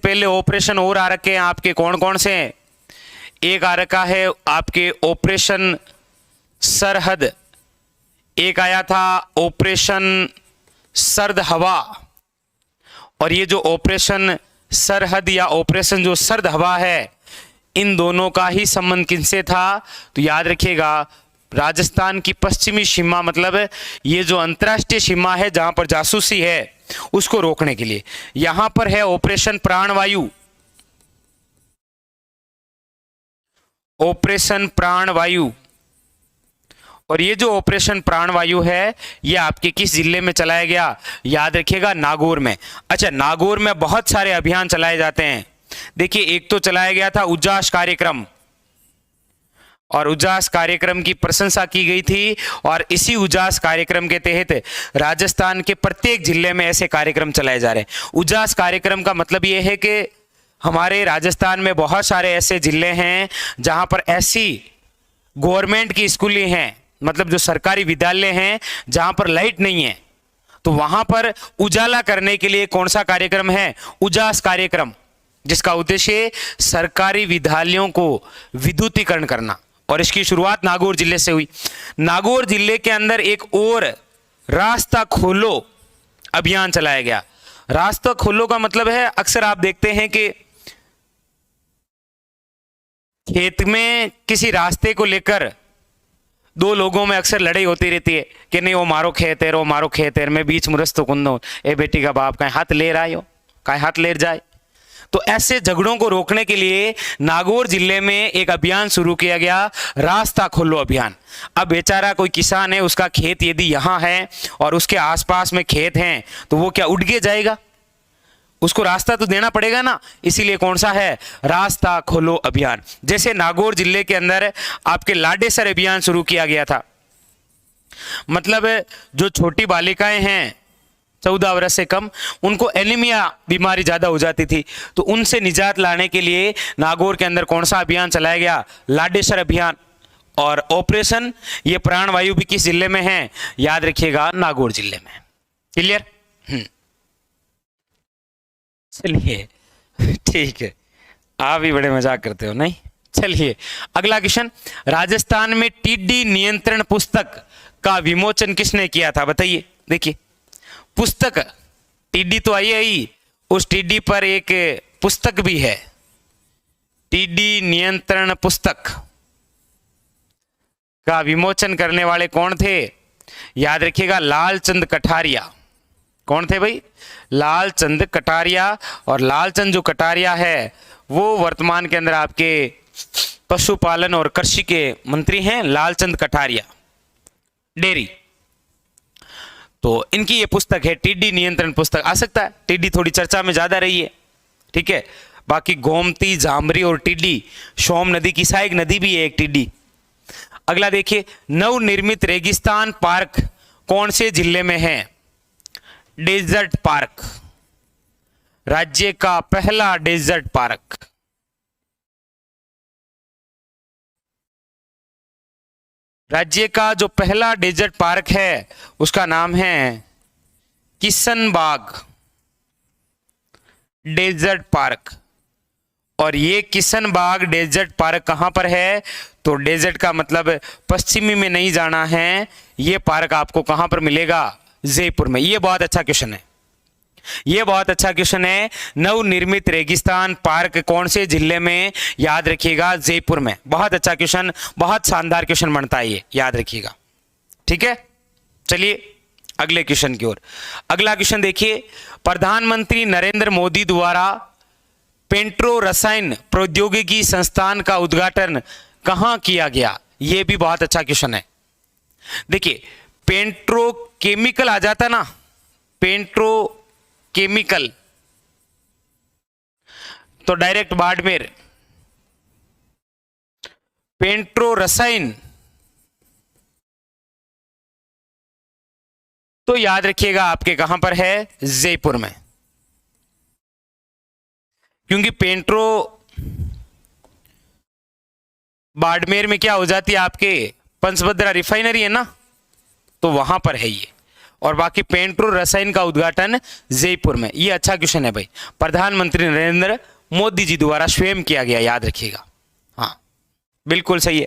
पहले ऑपरेशन और आ रखे हैं आपके, कौन कौन से हैं? एक आ रखा है आपके ऑपरेशन सरहद, एक आया था ऑपरेशन सर्द हवा, और ये जो ऑपरेशन सरहद या ऑपरेशन जो सर्द हवा है, इन दोनों का ही संबंध किनसे था? तो याद रखिएगा, राजस्थान की पश्चिमी सीमा, मतलब ये जो अंतर्राष्ट्रीय सीमा है जहां पर जासूसी है, उसको रोकने के लिए यहां पर है ऑपरेशन प्राणवायु, ऑपरेशन प्राणवायु। और ये जो ऑपरेशन प्राणवायु है, ये आपके किस जिले में चलाया गया? याद रखिएगा, नागौर में। अच्छा, नागौर में बहुत सारे अभियान चलाए जाते हैं। देखिए, एक तो चलाया गया था उजास कार्यक्रम, और उजास कार्यक्रम की प्रशंसा की गई थी, और इसी उजास कार्यक्रम के तहत राजस्थान के प्रत्येक जिले में ऐसे कार्यक्रम चलाए जा रहे हैं। उजास कार्यक्रम का मतलब ये है कि हमारे राजस्थान में बहुत सारे ऐसे जिले हैं जहां पर ऐसी गवर्नमेंट की स्कूलें हैं, मतलब जो सरकारी विद्यालय हैं जहां पर लाइट नहीं है, तो वहां पर उजाला करने के लिए कौन सा कार्यक्रम है? उजास कार्यक्रम, जिसका उद्देश्य सरकारी विद्यालयों को विद्युतीकरण करना। और इसकी शुरुआत नागौर जिले से हुई। नागौर जिले के अंदर एक और रास्ता खोलो अभियान चलाया गया। रास्ता खोलो का मतलब है, अक्सर आप देखते हैं कि खेत में किसी रास्ते को लेकर दो लोगों में अक्सर लड़ाई होती रहती है कि नहीं वो मारो खेत है, वो मारो खेत है, मैं बीच में रस्तो कुंदो, ए बेटी का बाप कहीं हाथ ले रहा हो, कहीं हाथ ले जाए। तो ऐसे झगड़ों को रोकने के लिए नागौर जिले में एक अभियान शुरू किया गया, रास्ता खोलो अभियान। अब बेचारा कोई किसान है, उसका खेत यदि यहाँ है और उसके आसपास में खेत हैं, तो वो क्या उड़ के जाएगा? उसको रास्ता तो देना पड़ेगा ना। इसीलिए कौन सा है? रास्ता खोलो अभियान। जैसे नागौर जिले के अंदर आपके लाडेसर अभियान शुरू किया गया था, मतलब जो छोटी बालिकाएं हैं 14 वर्ष से कम, उनको एनीमिया बीमारी ज्यादा हो जाती थी, तो उनसे निजात लाने के लिए नागौर के अंदर कौन सा अभियान चलाया गया? लाडेसर अभियान। और ऑपरेशन ये प्राणवायु भी किस जिले में है? याद रखिएगा, नागौर जिले में। क्लियर? चलिए, ठीक है, आप भी बड़े मजाक करते हो नहीं। चलिए अगला क्वेश्चन, राजस्थान में टिड्डी नियंत्रण पुस्तक का विमोचन किसने किया था? बताइए। देखिए, पुस्तक, टिड्डी तो आई, उस टिड्डी पर एक पुस्तक भी है, टिड्डी नियंत्रण पुस्तक का विमोचन करने वाले कौन थे? याद रखिएगा, लालचंद कटारिया। कौन थे भाई? लालचंद कटारिया। और लालचंद जो कटारिया है वो वर्तमान के अंदर आपके पशुपालन और कृषि के मंत्री हैं, लालचंद कटारिया, डेयरी। तो इनकी ये पुस्तक है, टिड्डी नियंत्रण पुस्तक। आ सकता है, टिड्डी थोड़ी चर्चा में ज्यादा रही है, ठीक है। बाकी गोमती, जामरी और टिड्डी, सोम नदी की सहायक नदी भी है एक टिड्डी। अगला देखिए, नवनिर्मित रेगिस्तान पार्क कौन से जिले में है? डेजर्ट पार्क, राज्य का पहला डेजर्ट पार्क। राज्य का जो पहला डेजर्ट पार्क है उसका नाम है किशनबाग डेजर्ट पार्क। और ये किशनबाग डेजर्ट पार्क कहां पर है? तो डेजर्ट का मतलब पश्चिमी में नहीं जाना है, ये पार्क आपको कहां पर मिलेगा? जयपुर में। ये बहुत अच्छा क्वेश्चन है, ये बहुत अच्छा क्वेश्चन है। नवनिर्मित रेगिस्तान पार्क कौन से जिले में? याद रखिएगा, जयपुर में। बहुत अच्छा क्वेश्चन, बहुत शानदार क्वेश्चन बनता है ये, याद रखिएगा, ठीक है। चलिए अगले क्वेश्चन की ओर। अगला क्वेश्चन देखिए, प्रधानमंत्री नरेंद्र मोदी द्वारा पेट्रो रसायन प्रौद्योगिकी संस्थान का उद्घाटन कहां किया गया? यह भी बहुत अच्छा क्वेश्चन है। देखिए, पेट्रो केमिकल आ जाता ना, पेट्रो केमिकल, तो डायरेक्ट बाड़मेर। पेट्रो रसायन तो याद रखिएगा आपके कहां पर है? जयपुर में। क्योंकि पेट्रो बाड़मेर में क्या हो जाती है आपके? पंचभद्रा रिफाइनरी है ना, तो वहां पर है ये। और बाकी पेट्रो रसायन का उद्घाटन जयपुर में। ये अच्छा क्वेश्चन है भाई, प्रधानमंत्री नरेंद्र मोदी जी द्वारा स्वयं किया गया, याद रखिएगा। हाँ बिल्कुल सही है।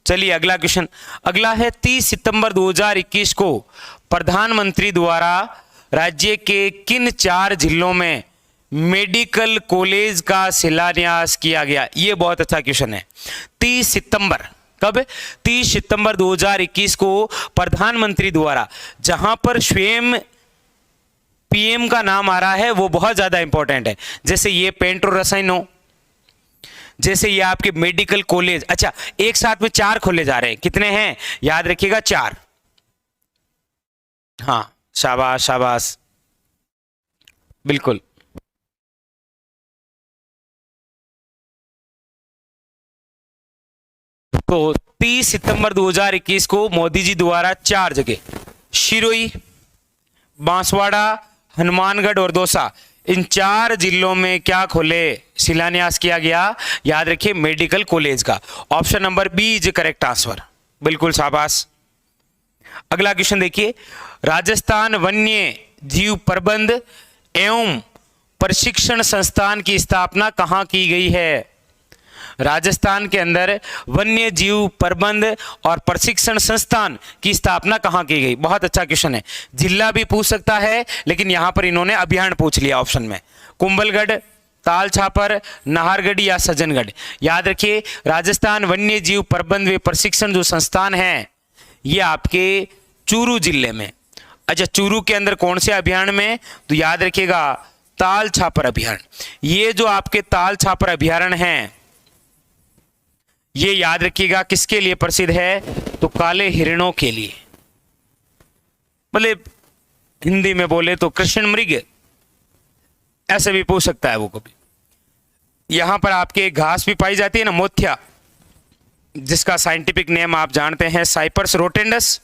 चलिए अगला क्वेश्चन, अगला है 30 सितंबर 2021 को प्रधानमंत्री द्वारा राज्य के किन 4 जिलों में मेडिकल कॉलेज का शिलान्यास किया गया? ये बहुत अच्छा क्वेश्चन है। 30 सितंबर, कब? 30 सितंबर 2021 को प्रधानमंत्री द्वारा, जहां पर स्वयं पीएम का नाम आ रहा है वो बहुत ज्यादा इंपॉर्टेंट है। जैसे ये पेट्रो रसायन हो, जैसे ये आपके मेडिकल कॉलेज। अच्छा, एक साथ में 4 खोले जा रहे हैं, कितने हैं याद रखिएगा? 4। हाँ शाबाश शाबाश, बिल्कुल। तो 30 सितंबर 2021 को मोदी जी द्वारा 4 जगह, शिरोई, बांसवाड़ा, हनुमानगढ़ और दौसा, इन 4 जिलों में क्या खोले, शिलान्यास किया गया? याद रखिए मेडिकल कॉलेज का। Option number B is correct answer, बिल्कुल शाबाश। अगला क्वेश्चन देखिए, राजस्थान वन्य जीव प्रबंध एवं प्रशिक्षण संस्थान की स्थापना कहाँ की गई है? राजस्थान के अंदर वन्य जीव प्रबंध और प्रशिक्षण संस्थान की स्थापना कहाँ की गई? बहुत अच्छा क्वेश्चन है, जिला भी पूछ सकता है, लेकिन यहां पर इन्होंने अभियान पूछ लिया ऑप्शन में। कुंभलगढ़, ताल छापर, नाहरगढ़ या सज्जनगढ़? याद रखिए राजस्थान वन्य जीव प्रबंध व प्रशिक्षण जो संस्थान है ये आपके चूरू जिले में। अच्छा, चूरू के अंदर कौन से अभियान में? तो याद रखिएगा ताल छापर अभियान। ये जो आपके ताल छापर अभ्यारण्य है ये याद रखिएगा किसके लिए प्रसिद्ध है? तो काले हिरणों के लिए, मतलब हिंदी में बोले तो कृष्ण मृग, ऐसे भी पूछ सकता है वो कभी। यहां पर आपके घास भी पाई जाती है ना, मोथिया, जिसका साइंटिफिक नेम आप जानते हैं साइपर्स रोटेंडस।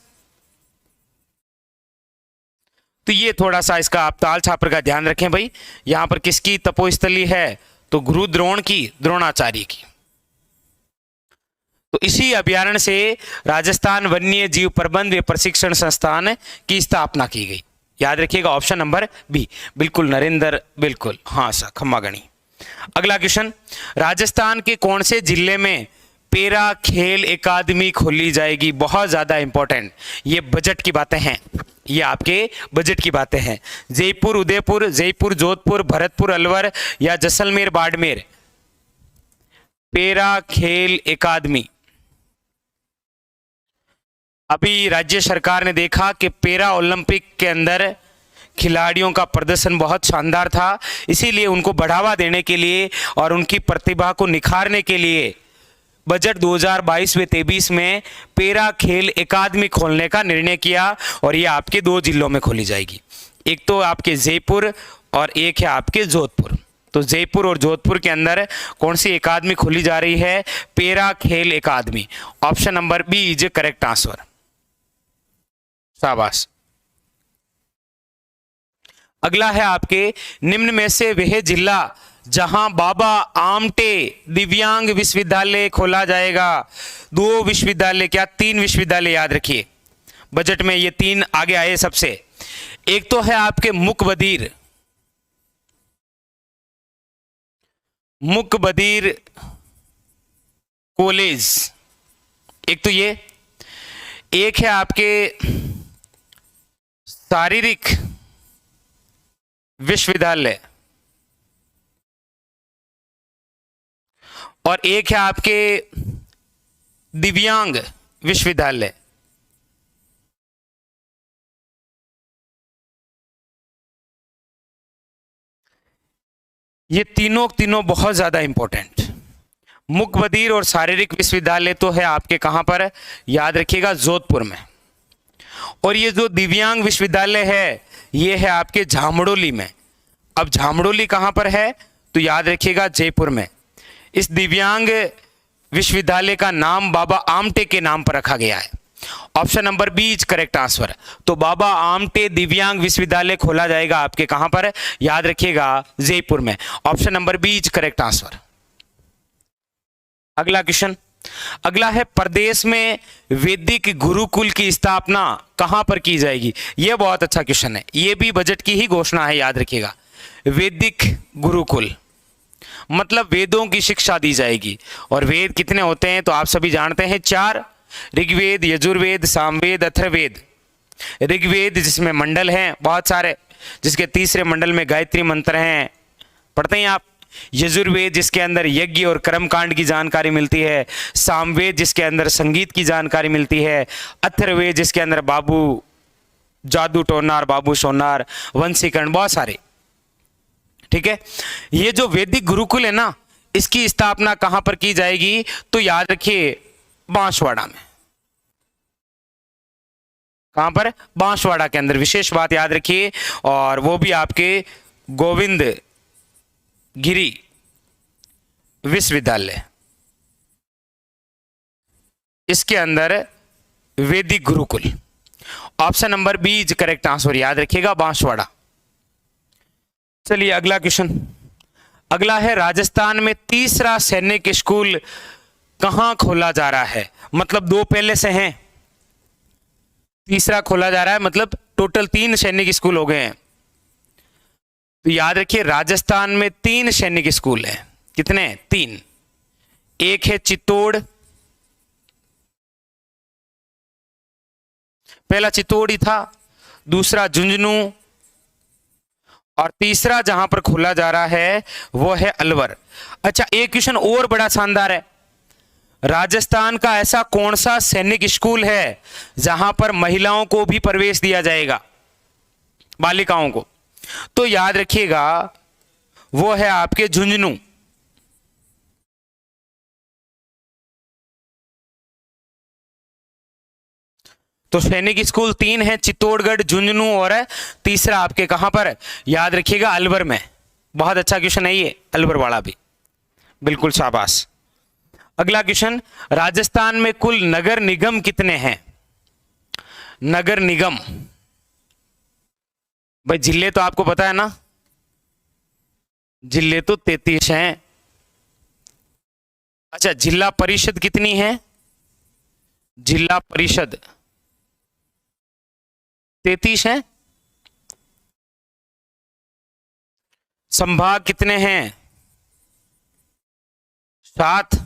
तो ये थोड़ा सा इसका आप ताल छापर का ध्यान रखें भाई। यहां पर किसकी तपोस्थली है? तो गुरु द्रोण की, द्रोणाचार्य की। तो इसी अभ्यारण्य से राजस्थान वन्य जीव प्रबंध व प्रशिक्षण संस्थान की स्थापना की गई। याद रखिएगा ऑप्शन नंबर बी, बिल्कुल नरेंद्र, बिल्कुल हाँ सर, खम्मागणी। अगला क्वेश्चन, राजस्थान के कौन से जिले में पेरा खेल अकादमी खोली जाएगी? बहुत ज्यादा इंपॉर्टेंट, ये बजट की बातें हैं, ये आपके बजट की बातें हैं। जयपुर, उदयपुर, जयपुर जोधपुर, भरतपुर अलवर या जैसलमेर बाड़मेर? पेरा खेल अकादमी। अभी राज्य सरकार ने देखा कि पेरा ओलंपिक के अंदर खिलाड़ियों का प्रदर्शन बहुत शानदार था, इसीलिए उनको बढ़ावा देने के लिए और उनकी प्रतिभा को निखारने के लिए बजट 2022-23 में पेरा खेल अकादमी खोलने का निर्णय किया और ये आपके 2 जिलों में खोली जाएगी। एक तो आपके जयपुर और एक है आपके जोधपुर। तो जयपुर और जोधपुर के अंदर कौन सी अकादमी खोली जा रही है? पेरा खेल अकादमी। Option number B is correct answer, शाबाश। अगला है आपके, निम्न में से वह जिला जहां बाबा आमटे दिव्यांग विश्वविद्यालय खोला जाएगा? 2 विश्वविद्यालय, क्या 3 विश्वविद्यालय? याद रखिए बजट में ये 3 आगे आए सबसे। एक तो है आपके मुकबधीर कॉलेज, एक तो ये, एक है आपके शारीरिक विश्वविद्यालय और एक है आपके दिव्यांग विश्वविद्यालय। ये तीनों बहुत ज्यादा इंपॉर्टेंट। मुकबधीर और शारीरिक विश्वविद्यालय तो है आपके कहां पर? याद रखिएगा जोधपुर में। और ये जो दिव्यांग विश्वविद्यालय है ये है आपके झामड़ोली में। अब झामड़ोली कहां पर है? तो याद रखिएगा जयपुर में। इस दिव्यांग विश्वविद्यालय का नाम बाबा आमटे के नाम पर रखा गया है। Option number B is correct answer. तो बाबा आमटे दिव्यांग विश्वविद्यालय खोला जाएगा आपके कहां पर? याद रखिएगा जयपुर में। Option number B is correct answer. अगला क्वेश्चन, अगला है प्रदेश में वैदिक गुरुकुल की स्थापना कहां पर की जाएगी। यह बहुत अच्छा क्वेश्चन है, यह भी बजट की ही घोषणा है, याद रखिएगा। वैदिक गुरुकुल मतलब वेदों की शिक्षा दी जाएगी। और वेद कितने होते हैं तो आप सभी जानते हैं, 4, ऋग्वेद, यजुर्वेद, सामवेद, अथर्ववेद। ऋग्वेद जिसमें मंडल हैं बहुत सारे, जिसके तीसरे मंडल में गायत्री मंत्र हैं, पढ़ते हैं आप। यजुर्वेद जिसके अंदर यज्ञ और कर्मकांड की जानकारी मिलती है। सामवेद जिसके अंदर संगीत की जानकारी मिलती है। अथर्ववेद जिसके अंदर बाबू जादू टोनार, बाबू सोनार, वंशीकरण, बहुत सारे। ठीक है, ये जो वैदिक गुरुकुल है ना, इसकी स्थापना कहां पर की जाएगी तो याद रखिए बांसवाड़ा में। कहां पर? बांसवाड़ा के अंदर। विशेष बात याद रखिए, और वो भी आपके गोविंद गिरी विश्वविद्यालय, इसके अंदर वैदिक गुरुकुल। Option number B is correct answer, याद रखिएगा बांसवाड़ा। चलिए अगला क्वेश्चन। अगला है राजस्थान में तीसरा सैनिक स्कूल कहां खोला जा रहा है। मतलब 2 पहले से हैं, तीसरा खोला जा रहा है, मतलब टोटल 3 सैनिक स्कूल हो गए हैं। तो याद रखिए राजस्थान में 3 सैनिक स्कूल हैं। कितने? 3। एक है चित्तौड़, पहला चित्तौड़ ही था, दूसरा झुंझुनू, और तीसरा जहां पर खोला जा रहा है वो है अलवर। अच्छा, एक क्वेश्चन और बड़ा शानदार है, राजस्थान का ऐसा कौन सा सैनिक स्कूल है जहां पर महिलाओं को भी प्रवेश दिया जाएगा, बालिकाओं को? तो याद रखिएगा वो है आपके झुंझुनू। तो सैनिक स्कूल 3 है, चित्तौड़गढ़, झुंझुनू, और तीसरा आपके कहां पर? याद रखिएगा अलवर में। बहुत अच्छा क्वेश्चन है ये, अलवर वाला भी, बिल्कुल शाबाश। अगला क्वेश्चन, राजस्थान में कुल नगर निगम कितने हैं? नगर निगम, भाई जिले तो आपको पता है ना, जिले तो 33 हैं। अच्छा, जिला परिषद कितनी है? जिला परिषद 33 है। संभाग कितने हैं? 7।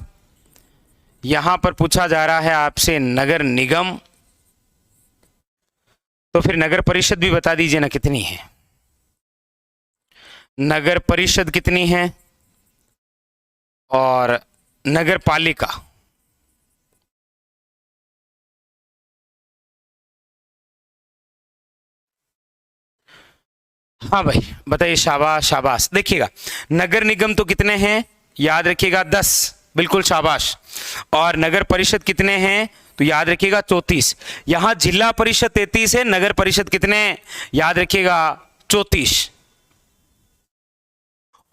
यहां पर पूछा जा रहा है आपसे नगर निगम, तो फिर नगर परिषद भी बता दीजिए ना कितनी है। नगर परिषद कितनी है और नगर पालिका? हाँ भाई बताइए, शाबाश शाबाश। देखिएगा नगर निगम तो कितने हैं, याद रखिएगा 10, बिल्कुल शाबाश। और नगर परिषद कितने हैं तो याद रखिएगा 34। यहां जिला परिषद 33 है, नगर परिषद कितने हैं? याद रखिएगा 34।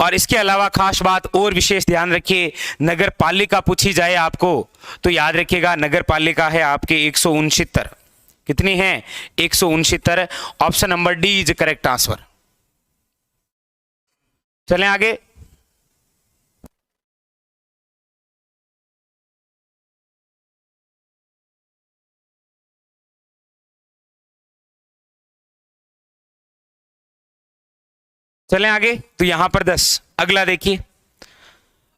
और इसके अलावा खास बात और विशेष ध्यान रखिए, नगर पालिका पूछी जाए आपको तो याद रखिएगा नगर पालिका है आपके 169। कितनी है? 169। Option number D is correct answer. चलें आगे। चलें आगे, तो यहां पर 10। अगला देखिए,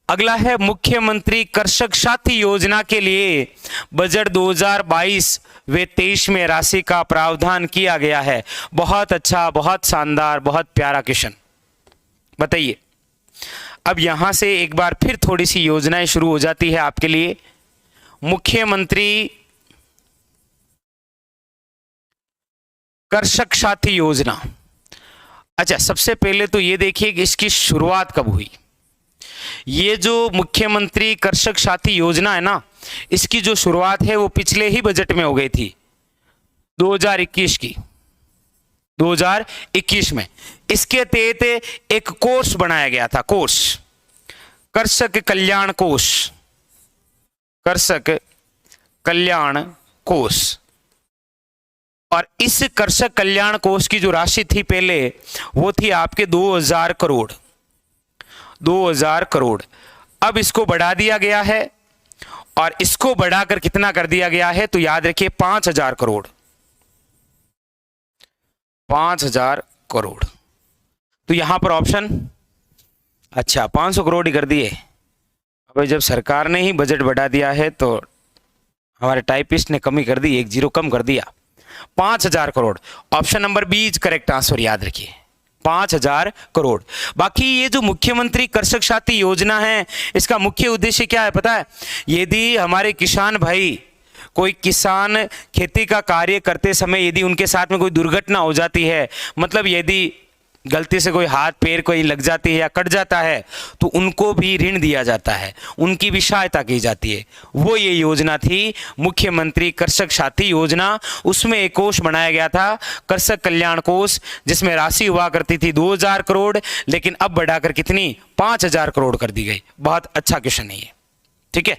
अगला है मुख्यमंत्री कृषक साथी योजना के लिए बजट 2022 व 23 में राशि का प्रावधान किया गया है। बहुत अच्छा, बहुत शानदार, बहुत प्यारा क्वेश्चन। बताइए, अब यहां से एक बार फिर थोड़ी सी योजनाएं शुरू हो जाती है आपके लिए। मुख्यमंत्री कृषक साथी योजना। अच्छा, सबसे पहले तो ये देखिए कि इसकी शुरुआत कब हुई। ये जो मुख्यमंत्री कृषक साथी योजना है ना, इसकी जो शुरुआत है वो पिछले ही बजट में हो गई थी, 2021 की, 2021 में। इसके तहत एक कोर्स बनाया गया था, कोर्स कृषक कल्याण कोष, कृषक कल्याण कोष। और इस कृषक कल्याण कोष की जो राशि थी पहले, वो थी आपके 2000 करोड़, 2000 करोड़। अब इसको बढ़ा दिया गया है और इसको बढ़ाकर कितना कर दिया गया है, तो याद रखिए 5,000 करोड़, 5,000 करोड़। तो यहां पर ऑप्शन, अच्छा 500 करोड़ ही कर दिए। अब जब सरकार ने ही बजट बढ़ा दिया है तो हमारे टाइपिस्ट ने कमी कर दी, 1 0 कम कर दिया। 5,000 crore, option number B is correct answer, याद रखिए 5,000 करोड़। बाकी ये जो मुख्यमंत्री कृषक साथी योजना है, इसका मुख्य उद्देश्य क्या है पता है? यदि हमारे किसान भाई, कोई किसान खेती का कार्य करते समय यदि उनके साथ में कोई दुर्घटना हो जाती है, मतलब यदि गलती से कोई हाथ पैर कोई लग जाती है या कट जाता है, तो उनको भी ऋण दिया जाता है, उनकी भी सहायता की जाती है। वो ये योजना थी मुख्यमंत्री कृषक साथी योजना। उसमें एक कोष बनाया गया था, कृषक कल्याण कोष, जिसमें राशि हुआ करती थी 2,000 करोड़, लेकिन अब बढ़ाकर कितनी, 5,000 करोड़ कर दी गई। बहुत अच्छा क्वेश्चन है ये, ठीक है।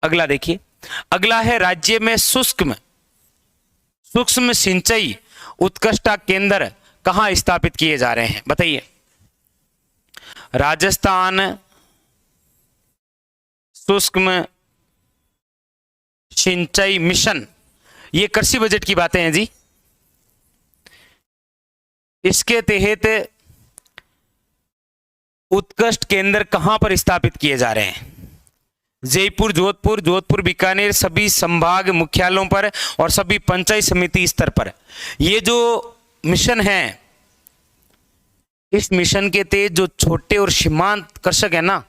अगला देखिए, अगला है राज्य में सूक्ष्म सिंचाई उत्कृष्टता केंद्र कहां स्थापित किए जा रहे हैं, बताइए। राजस्थान सूक्ष्म सिंचाई मिशन, ये कृषि बजट की बातें हैं जी। इसके तहत उत्कृष्ट केंद्र कहां पर स्थापित किए जा रहे हैं? जयपुर, जोधपुर, बीकानेर, सभी संभाग मुख्यालयों पर और सभी पंचायत समिति स्तर पर। ये जो मिशन है, इस मिशन के तहत जो छोटे और सीमांत कृषक है ना,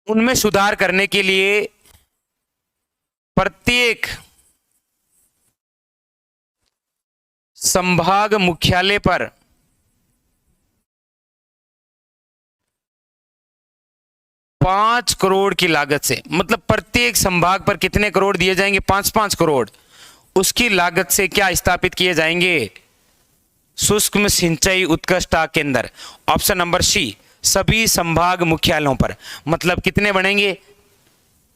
उनमें सुधार करने के लिए प्रत्येक संभाग मुख्यालय पर 5 करोड़ की लागत से, मतलब प्रत्येक संभाग पर कितने करोड़ दिए जाएंगे, 5-5 करोड़, उसकी लागत से क्या स्थापित किए जाएंगे? सूक्ष्म सिंचाई उत्कृष्टता केंद्र। ऑप्शन नंबर सी, सभी संभाग मुख्यालयों पर। मतलब कितने बनेंगे?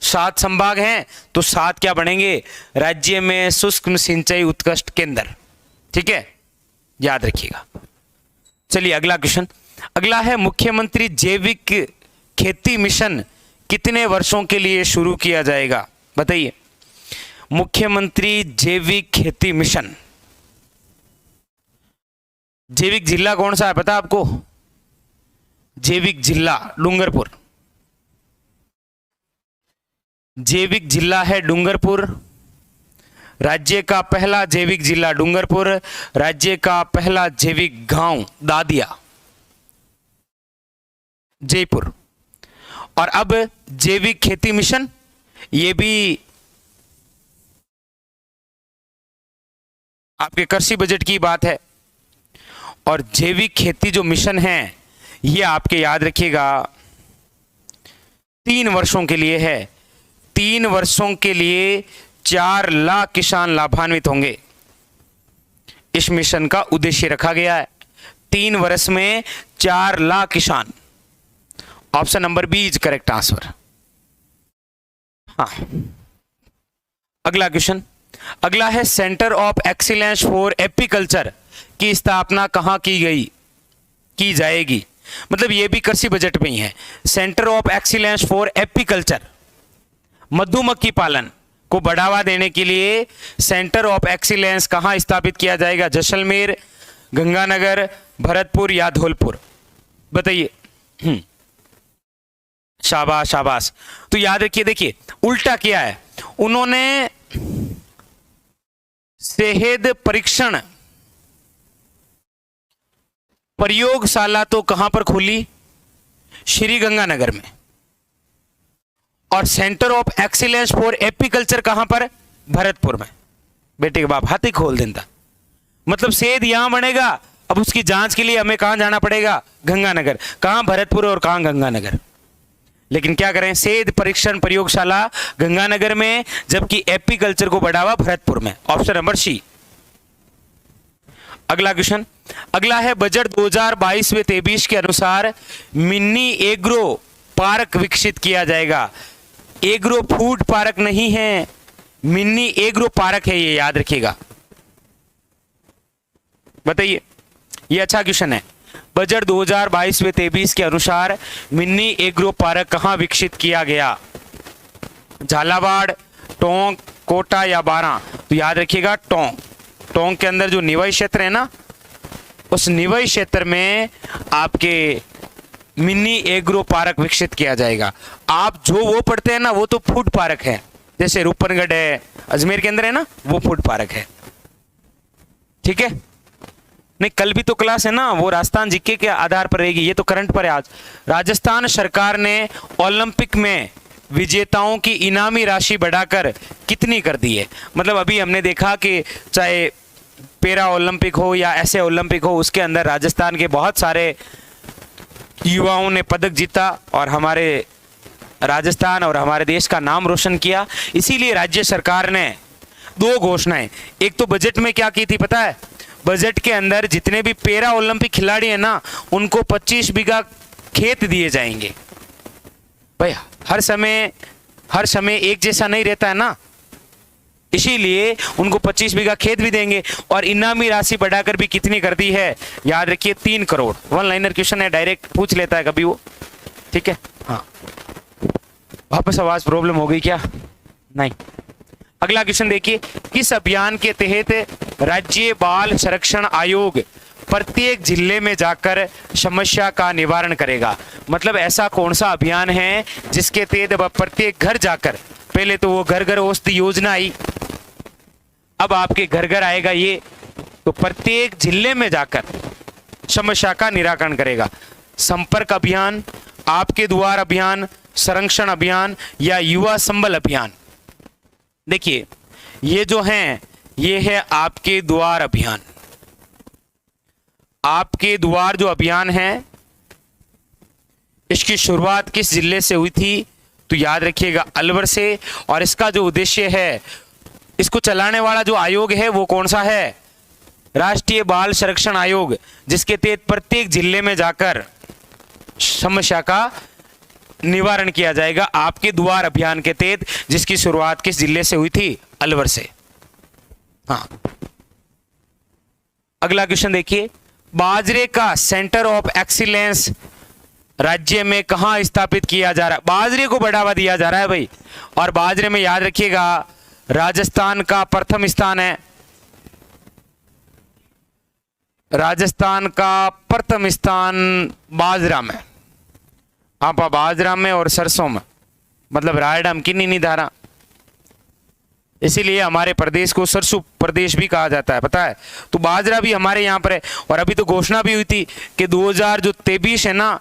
7 संभाग हैं तो 7 क्या बनेंगे? राज्य में सूक्ष्म सिंचाई उत्कृष्ट केंद्र, ठीक है, याद रखिएगा। चलिए अगला क्वेश्चन, अगला है मुख्यमंत्री जैविक खेती मिशन कितने वर्षों के लिए शुरू किया जाएगा, बताइए। मुख्यमंत्री जैविक खेती मिशन, जैविक जिला कौन सा है पता आपको? जैविक जिला डूंगरपुर, जैविक जिला है डूंगरपुर। राज्य का पहला जैविक जिला डूंगरपुर, राज्य का पहला जैविक गांव दादिया, जयपुर। और अब जैविक खेती मिशन, ये भी आपके कृषि बजट की बात है। और जैविक खेती जो मिशन है, ये आपके याद रखिएगा 3 वर्षों के लिए है। 3 वर्षों के लिए 4 लाख किसान लाभान्वित होंगे। इस मिशन का उद्देश्य रखा गया है 3 वर्ष में 4 लाख किसान। Option number B is correct answer. हाँ, अगला क्वेश्चन, अगला है centre of excellence for apiculture की स्थापना कहां की जाएगी? मतलब ये भी कृषि बजट में ही है। Centre of excellence for apiculture, मधुमक्खी पालन को बढ़ावा देने के लिए सेंटर ऑफ एक्सीलेंस कहां स्थापित किया जाएगा? जैसलमेर, गंगानगर, भरतपुर या धौलपुर, बताइए। शाबाश शाबाश। तो याद रखिए, देखिए उल्टा किया है उन्होंने। शहद परीक्षण प्रयोगशाला तो कहां पर खोली? श्री गंगानगर में। और centre of excellence for apiculture कहां पर? भरतपुर में। बेटे के बाप हाथी खोल देता, मतलब शहद यहां बनेगा, अब उसकी जांच के लिए हमें कहां जाना पड़ेगा? गंगानगर। कहां? भरतपुर और कहां? गंगानगर। लेकिन क्या करें, शहद परीक्षण प्रयोगशाला गंगानगर में, जबकि एपीकल्चर को बढ़ावा भरतपुर में। Option number C. अगला क्वेश्चन, अगला है बजट 2022-23 के अनुसार मिनी एग्रो पार्क विकसित किया जाएगा। एग्रो फूड पार्क नहीं है, मिनी एग्रो पार्क है, ये याद रखिएगा। बताइए, ये अच्छा क्वेश्चन है। बजट 2022-23 के अनुसार मिनी एग्रो पार्क कहाँ विकसित किया गया? झालावाड़, टोंक, कोटा या बारां? तो याद रखिएगा टोंक। टोंक के अंदर जो निवाई क्षेत्र है ना, उस निवाई क्षेत्र में आपके मिनी एग्रो पार्क विकसित किया जाएगा। आप जो वो पढ़ते हैं ना, वो तो फूड पार्क है, जैसे रूपनगढ़ है, अजमेर के अंदर है ना, वो फूड पार्क है। ठीक है, नहीं कल भी तो क्लास है ना, वो राजस्थान जीके के आधार पर रहेगी, ये तो करंट पर है आज। राजस्थान सरकार ने ओलंपिक में विजेताओं की इनामी राशि बढ़ाकर कितनी कर दी है? मतलब अभी हमने देखा कि चाहे पैरा ओलंपिक हो या ऐसे ओलंपिक हो, उसके अंदर राजस्थान के बहुत सारे युवाओं ने पदक जीता और हमारे राजस्थान और हमारे देश का नाम रोशन किया। इसीलिए राज्य सरकार ने दो घोषणाएं, एक तो बजट में क्या की थी पता है? बजट के अंदर जितने भी पैरा ओलंपिक खिलाड़ी हैं ना, उनको 25 बीघा खेत दिए जाएंगे। भाई हर समय एक जैसा नहीं रहता है ना, इसीलिए उनको 25 बीघा खेत भी देंगे। और इनामी राशि बढ़ाकर भी कितनी कर दी है? याद रखिए 3 करोड़। वन लाइनर क्वेश्चन है, डायरेक्ट पूछ लेता है कभी वो। ठीक है, हाँ वापस आवाज प्रॉब्लम हो गई क्या? नहीं। अगला क्वेश्चन देखिए, किस अभियान के तहत राज्य बाल संरक्षण आयोग प्रत्येक जिले में जाकर समस्या का निवारण करेगा? मतलब ऐसा कौन सा अभियान है जिसके तहत प्रत्येक घर जाकर, पहले तो वो घर घर औषधि योजना आई, अब आपके घर घर आएगा ये, तो प्रत्येक जिले में जाकर समस्या का निराकरण करेगा। संपर्क अभियान, आपके द्वार अभियान, संरक्षण अभियान या युवा संबल अभियान? देखिए ये जो हैं, ये है आपके द्वार अभियान। आपके द्वार जो अभियान है, इसकी शुरुआत किस जिले से हुई थी? तो याद रखिएगा अलवर से। और इसका जो उद्देश्य है, इसको चलाने वाला जो आयोग है वो कौन सा है? राष्ट्रीय बाल संरक्षण आयोग, जिसके तहत प्रत्येक जिले में जाकर समस्या का निवारण किया जाएगा। आपके द्वार अभियान के तहत, जिसकी शुरुआत किस जिले से हुई थी? अलवर से। हाँ, अगला क्वेश्चन देखिए, बाजरे का सेंटर ऑफ एक्सीलेंस राज्य में कहां स्थापित किया जा रहा है? बाजरे को बढ़ावा दिया जा रहा है भाई, और बाजरे में याद रखिएगा राजस्थान का प्रथम स्थान है। राजस्थान का प्रथम स्थान बाजरा में, आपा बाजरा में और सरसों में, मतलब रायडम किन्नी नहीं धारा। इसीलिए हमारे प्रदेश को सरसों प्रदेश भी कहा जाता है, पता है? तो बाजरा भी हमारे यहाँ पर है। और अभी तो घोषणा भी हुई थी कि 2023 है ना,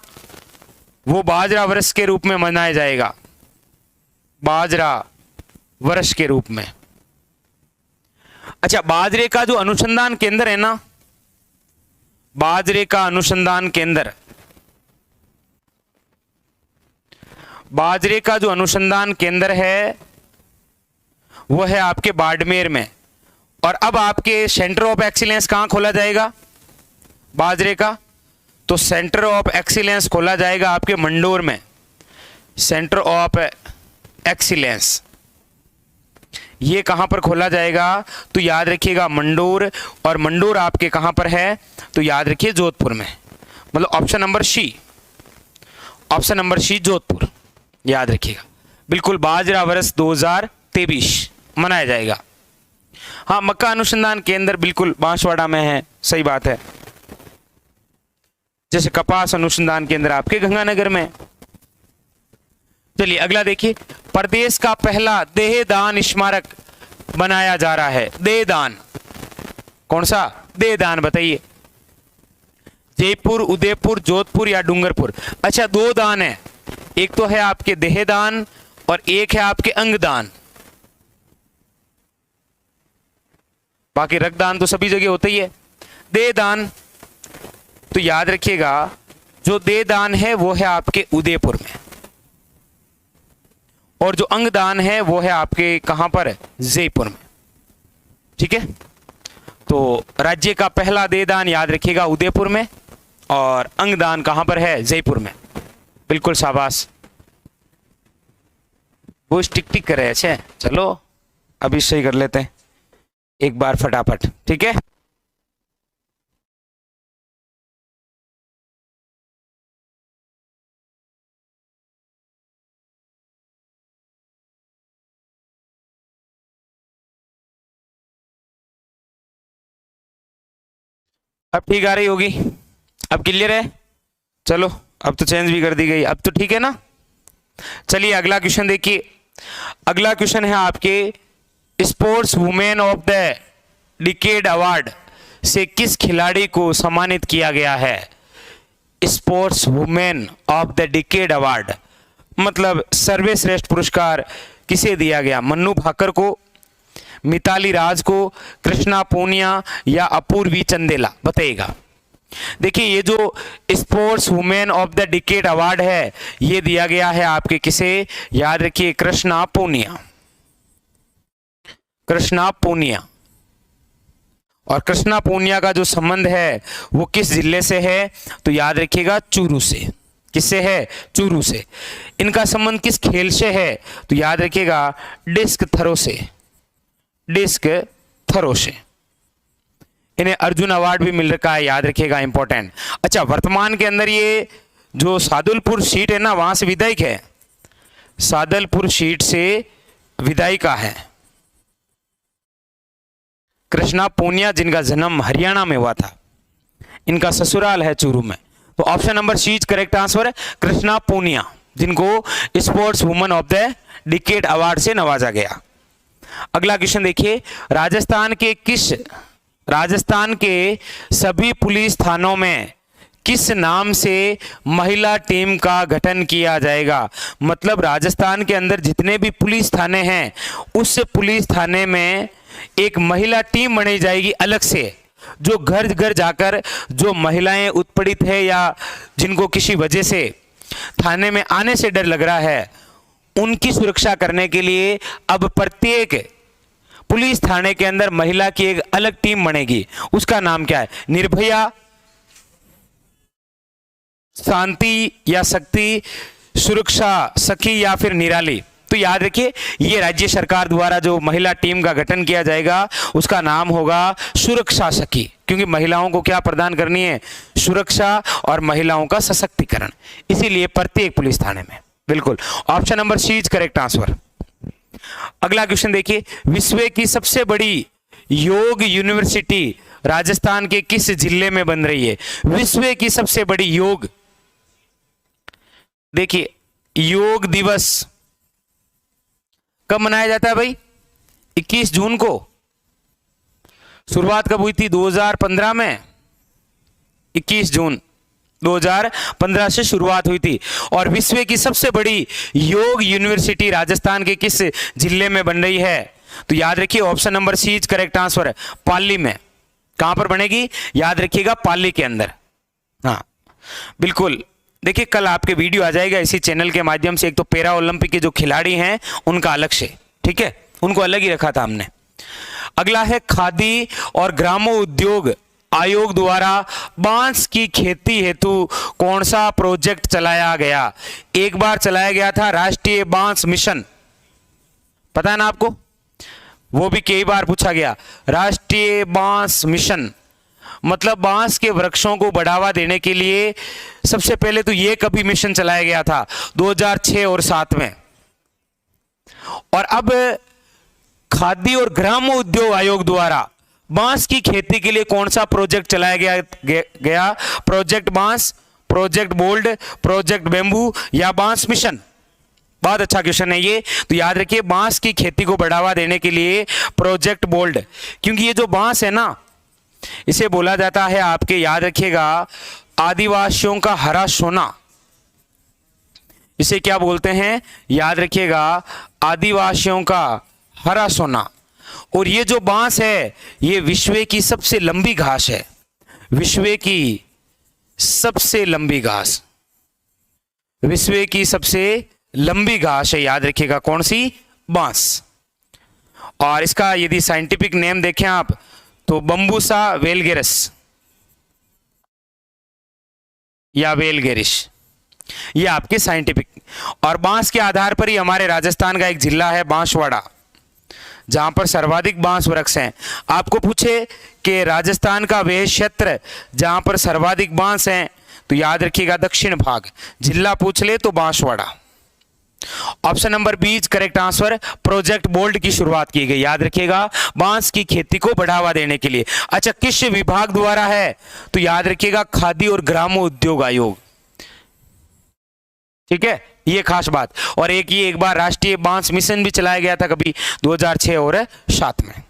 वो बाजरा वर्ष के रूप में मनाया जाएगा, बाजरा वर्ष के रूप में। अच्छा, बाजरे का जो अनुसंधान केंद्र है ना, बाजरे का अनुसंधान केंद्र, बाजरे का जो अनुसंधान केंद्र है वो है आपके बाड़मेर में। और अब आपके सेंटर ऑफ एक्सीलेंस कहां खोला जाएगा बाजरे का? तो सेंटर ऑफ एक्सीलेंस खोला जाएगा आपके मंडोर में। सेंटर ऑफ एक्सीलेंस ये कहां पर खोला जाएगा? तो याद रखिएगा मंडोर। और मंडोर आपके कहां पर है? तो याद रखिए जोधपुर में। मतलब option number C, option number C Jodhpur, याद रखिएगा। बिल्कुल बाजरा वर्ष 2023 मनाया जाएगा। हाँ, मक्का अनुसंधान केंद्र बिल्कुल बांसवाड़ा में है, सही बात है। जैसे कपास अनुसंधान केंद्र आपके गंगानगर में। चलिए अगला देखिए, प्रदेश का पहला देहदान स्मारक बनाया जा रहा है। देहदान कौन सा? देहदान बताइए। जयपुर, उदयपुर, जोधपुर या डूंगरपुर? अच्छा, 2 दान है, एक तो है आपके देहदान और एक है आपके अंगदान। बाकी रक्तदान तो सभी जगह होता ही है। देहदान तो याद रखिएगा, जो देहदान है वो है आपके उदयपुर में, और जो अंगदान है वो है आपके कहां पर? जयपुर में। ठीक है, तो राज्य का पहला देहदान याद रखिएगा उदयपुर में, और अंगदान कहां पर है? जयपुर में। बिल्कुल शाबाश, वो टिक टिक कर रहे हैं। चलो अभी सही कर लेते हैं एक बार फटाफट। ठीक है। अब ठीक आ रही होगी, अब क्लियर है। चलो अब तो चेंज भी कर दी गई, अब तो ठीक है ना। चलिए अगला क्वेश्चन देखिए। अगला क्वेश्चन है आपके, sports women of the decade award से किस खिलाड़ी को सम्मानित किया गया है। Sports women of the decade award मतलब सर्वश्रेष्ठ पुरस्कार किसे दिया गया। मन्नू भाकर को, मिताली राज को, कृष्णा पूनिया या अपूर्वी चंदेला, बताइएगा। देखिए ये जो sports women of the decade award है ये दिया गया है आपके किसे, याद रखिए कृष्णा पूनिया, कृष्णा पूनिया। और कृष्णा पूनिया का जो संबंध है वो किस जिले से है, तो याद रखिएगा चूरू से। किससे है, चूरू से। इनका संबंध किस खेल से है, तो याद रखिएगा डिस्क थ्रो से, डिस्क थ्रो से। इन्हें अर्जुन अवार्ड भी मिल रखा है, याद रखिएगा, इंपॉर्टेंट। अच्छा वर्तमान के अंदर ये जो सादुलपुर सीट है ना वहां से विधायक है, सादुलपुर सीट से विधायिका है कृष्णा पूनिया, जिनका जन्म हरियाणा में हुआ था, इनका ससुराल है चूरू में। तो option number C is correct answer है, कृष्णा पूनिया, जिनको sports woman of the decade award से नवाजा गया। अगला क्वेश्चन देखिए, राजस्थान के सभी पुलिस थानों में किस नाम से महिला टीम का गठन किया जाएगा। मतलब राजस्थान के अंदर जितने भी पुलिस थाने हैं उस पुलिस थाने में एक महिला टीम बनाई जाएगी अलग से, जो घर घर जाकर जो महिलाएं उत्पीड़ित है या जिनको किसी वजह से थाने में आने से डर लग रहा है उनकी सुरक्षा करने के लिए अब प्रत्येक पुलिस थाने के अंदर महिला की एक अलग टीम बनेगी। उसका नाम क्या है, निर्भया, शांति या शक्ति, सुरक्षा सखी या फिर निराली। तो याद रखिए ये राज्य सरकार द्वारा जो महिला टीम का गठन किया जाएगा उसका नाम होगा सुरक्षा सखी, क्योंकि महिलाओं को क्या प्रदान करनी है, सुरक्षा और महिलाओं का सशक्तिकरण, इसीलिए प्रत्येक पुलिस थाने में। बिल्कुल option number C is correct answer. अगला क्वेश्चन देखिए, विश्व की सबसे बड़ी योग यूनिवर्सिटी राजस्थान के किस जिले में बन रही है। विश्व की सबसे बड़ी योग, देखिए योग दिवस कब मनाया जाता है भाई, 21 जून को। शुरुआत कब हुई थी, 2015 में, 21 जून 2015 से शुरुआत हुई थी। और विश्व की सबसे बड़ी योग यूनिवर्सिटी राजस्थान के किस जिले में बन रही है, तो याद रखिए option number C is correct answer है, पाली में। कहां पर बनेगी, याद रखिएगा पाली के अंदर। हाँ बिल्कुल, देखिए कल आपके वीडियो आ जाएगा इसी चैनल के माध्यम से। एक तो पैरा ओलंपिक के जो खिलाड़ी हैं उनका अलग से, ठीक है, उनको अलग ही रखा था हमने। अगला है, खादी और ग्रामोद्योग आयोग द्वारा बांस की खेती हेतु कौन सा प्रोजेक्ट चलाया गया। एक बार चलाया गया था राष्ट्रीय बांस मिशन, पता है ना आपको, वो भी कई बार पूछा गया। राष्ट्रीय बांस मिशन मतलब बांस के वृक्षों को बढ़ावा देने के लिए सबसे पहले तो ये कभी मिशन चलाया गया था 2006 और 7 में। और अब खादी और ग्राम उद्योग आयोग द्वारा बांस की खेती के लिए कौन सा प्रोजेक्ट चलाया गया, प्रोजेक्ट बांस, प्रोजेक्ट बोल्ड, प्रोजेक्ट बेम्बू या बांस मिशन। बहुत अच्छा क्वेश्चन है ये, तो याद रखिए बांस की खेती को बढ़ावा देने के लिए प्रोजेक्ट बोल्ड, क्योंकि ये जो बांस है ना इसे बोला जाता है आपके, याद रखिएगा, आदिवासियों का हरा सोना। इसे क्या बोलते हैं, याद रखिएगा, आदिवासियों का हरा सोना। और ये जो बांस है ये विश्व की सबसे लंबी घास है, विश्व की सबसे लंबी घास, विश्व की सबसे लंबी घास है, याद रखिएगा कौन सी, बांस। और इसका यदि साइंटिफिक नेम देखें आप तो बंबूसा वेलगेरस या वेलगेरिश, ये आपके साइंटिफिक। और बांस के आधार पर ही हमारे राजस्थान का एक जिला है बांसवाड़ा, जहां पर सर्वाधिक बांस वृक्ष हैं। आपको पूछे कि राजस्थान का वह क्षेत्र जहां पर सर्वाधिक बांस हैं, तो याद रखिएगा दक्षिण भाग, जिला पूछ ले तो Banswara, option number B is correct answer. Project bold की शुरुआत की गई, याद रखिएगा, बांस की खेती को बढ़ावा देने के लिए। अच्छा, किस विभाग द्वारा है? तो याद रखिएगा, खादी और ग्रामो उद्योग आयोग। ठीक है, ये खास बात। और एक बार राष्ट्रीय बांस मिशन भी चलाया गया था, कभी 2006 और 2007 में।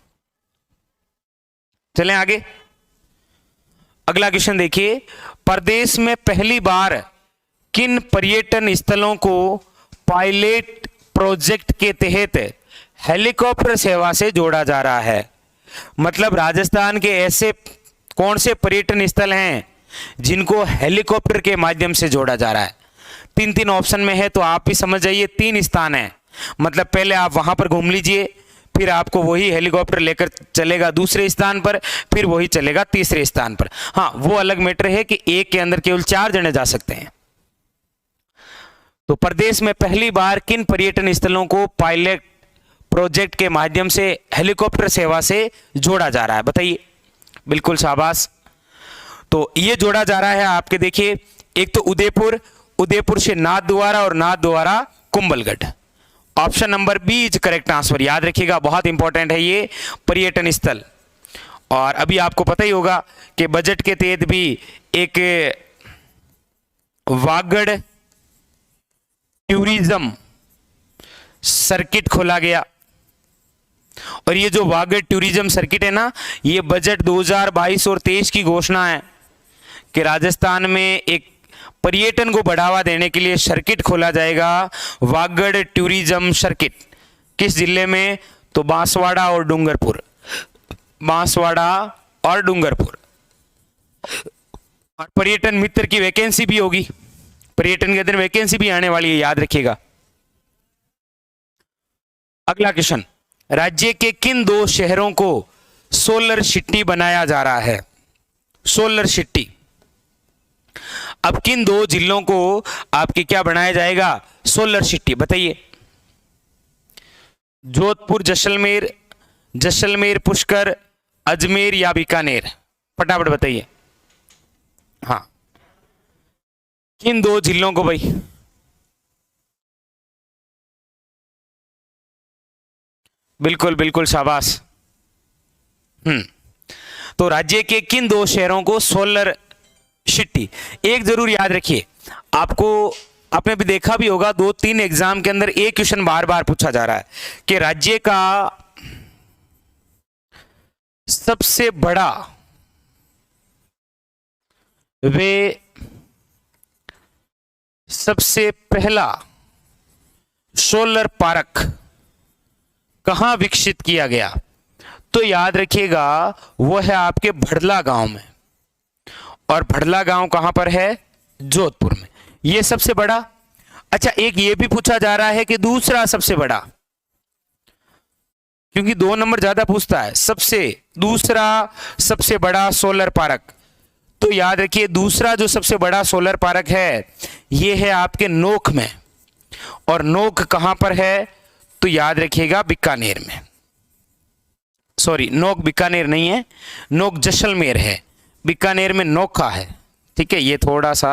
चलें आगे, अगला क्वेश्चन देखिए। प्रदेश में पहली बार किन पर्यटन स्थलों को पायलट प्रोजेक्ट के तहत हेलीकॉप्टर सेवा से जोड़ा जा रहा है? मतलब राजस्थान के ऐसे कौन से पर्यटन स्थल हैं जिनको हेलीकॉप्टर के माध्यम से जोड़ा जा रहा है? तीन तीन ऑप्शन में है, तो आप भी समझ जाइए, 3 स्थान है। मतलब पहले आप वहां पर घूम लीजिए, फिर आपको वही हेलीकॉप्टर लेकर चलेगा दूसरे स्थान पर, फिर वही चलेगा तीसरे स्थान पर। हाँ, वो अलग मैटर है कि एक के अंदर केवल 4 जने जा सकते हैं। तो प्रदेश में पहली बार किन पर्यटन स्थलों को पायलट प्रोजेक्ट के माध्यम से हेलीकॉप्टर सेवा से जोड़ा जा रहा है? बताइए। बिल्कुल शाबाश। तो ये जोड़ा जा रहा है आपके, देखिए, एक तो उदयपुर से नाथद्वारा और Nathdwara Kumbhalgarh. Option number B is correct answer. याद रखिएगा, बहुत इंपॉर्टेंट है ये पर्यटन स्थल। और अभी आपको पता ही होगा कि बजट के तहत भी एक वागड़ टूरिज्म सर्किट खोला गया। और ये जो वागड़ टूरिज्म सर्किट है ना, ये बजट 2022 और 23 की घोषणा है कि राजस्थान में एक पर्यटन को बढ़ावा देने के लिए सर्किट खोला जाएगा, वागड़ टूरिज्म सर्किट। किस जिले में? तो बांसवाड़ा और डूंगरपुर। बांसवाड़ा और डूंगरपुर। और पर्यटन मित्र की वैकेंसी भी होगी, पर्यटन के अंदर वैकेंसी भी आने वाली है, याद रखिएगा। अगला क्वेश्चन, राज्य के किन 2 शहरों को सोलर सिटी बनाया जा रहा है? Solar city. अब किन 2 जिलों को आपके क्या बनाया जाएगा? Solar city. बताइए। जोधपुर जैसलमेर, जैसलमेर पुष्कर, अजमेर या बीकानेर? फटाफट बताइए। हाँ, किन 2 जिलों को भाई? बिल्कुल बिल्कुल शाबाश। तो राज्य के किन 2 शहरों को सोलर सिटी? एक जरूर याद रखिए, आपने भी देखा भी होगा, 2-3 एग्जाम के अंदर एक क्वेश्चन बार बार पूछा जा रहा है कि राज्य का सबसे बड़ा सबसे पहला सोलर पार्क कहां विकसित किया गया? तो याद रखिएगा, वो है आपके भड़ला गांव में। और भड़ला गांव कहां पर है? जोधपुर में। ये सबसे बड़ा। अच्छा, एक ये भी पूछा जा रहा है कि दूसरा सबसे बड़ा, क्योंकि 2 नंबर ज्यादा पूछता है। दूसरा सबसे बड़ा सोलर पार्क, तो याद रखिए, दूसरा जो सबसे बड़ा सोलर पार्क है ये है आपके नोक में। और नोक कहां पर है? तो याद रखिएगा, बीकानेर में। सॉरी, नोक बीकानेर नहीं है, नोक जैसलमेर है, बीकानेर में नोखा है। ठीक है, ये थोड़ा सा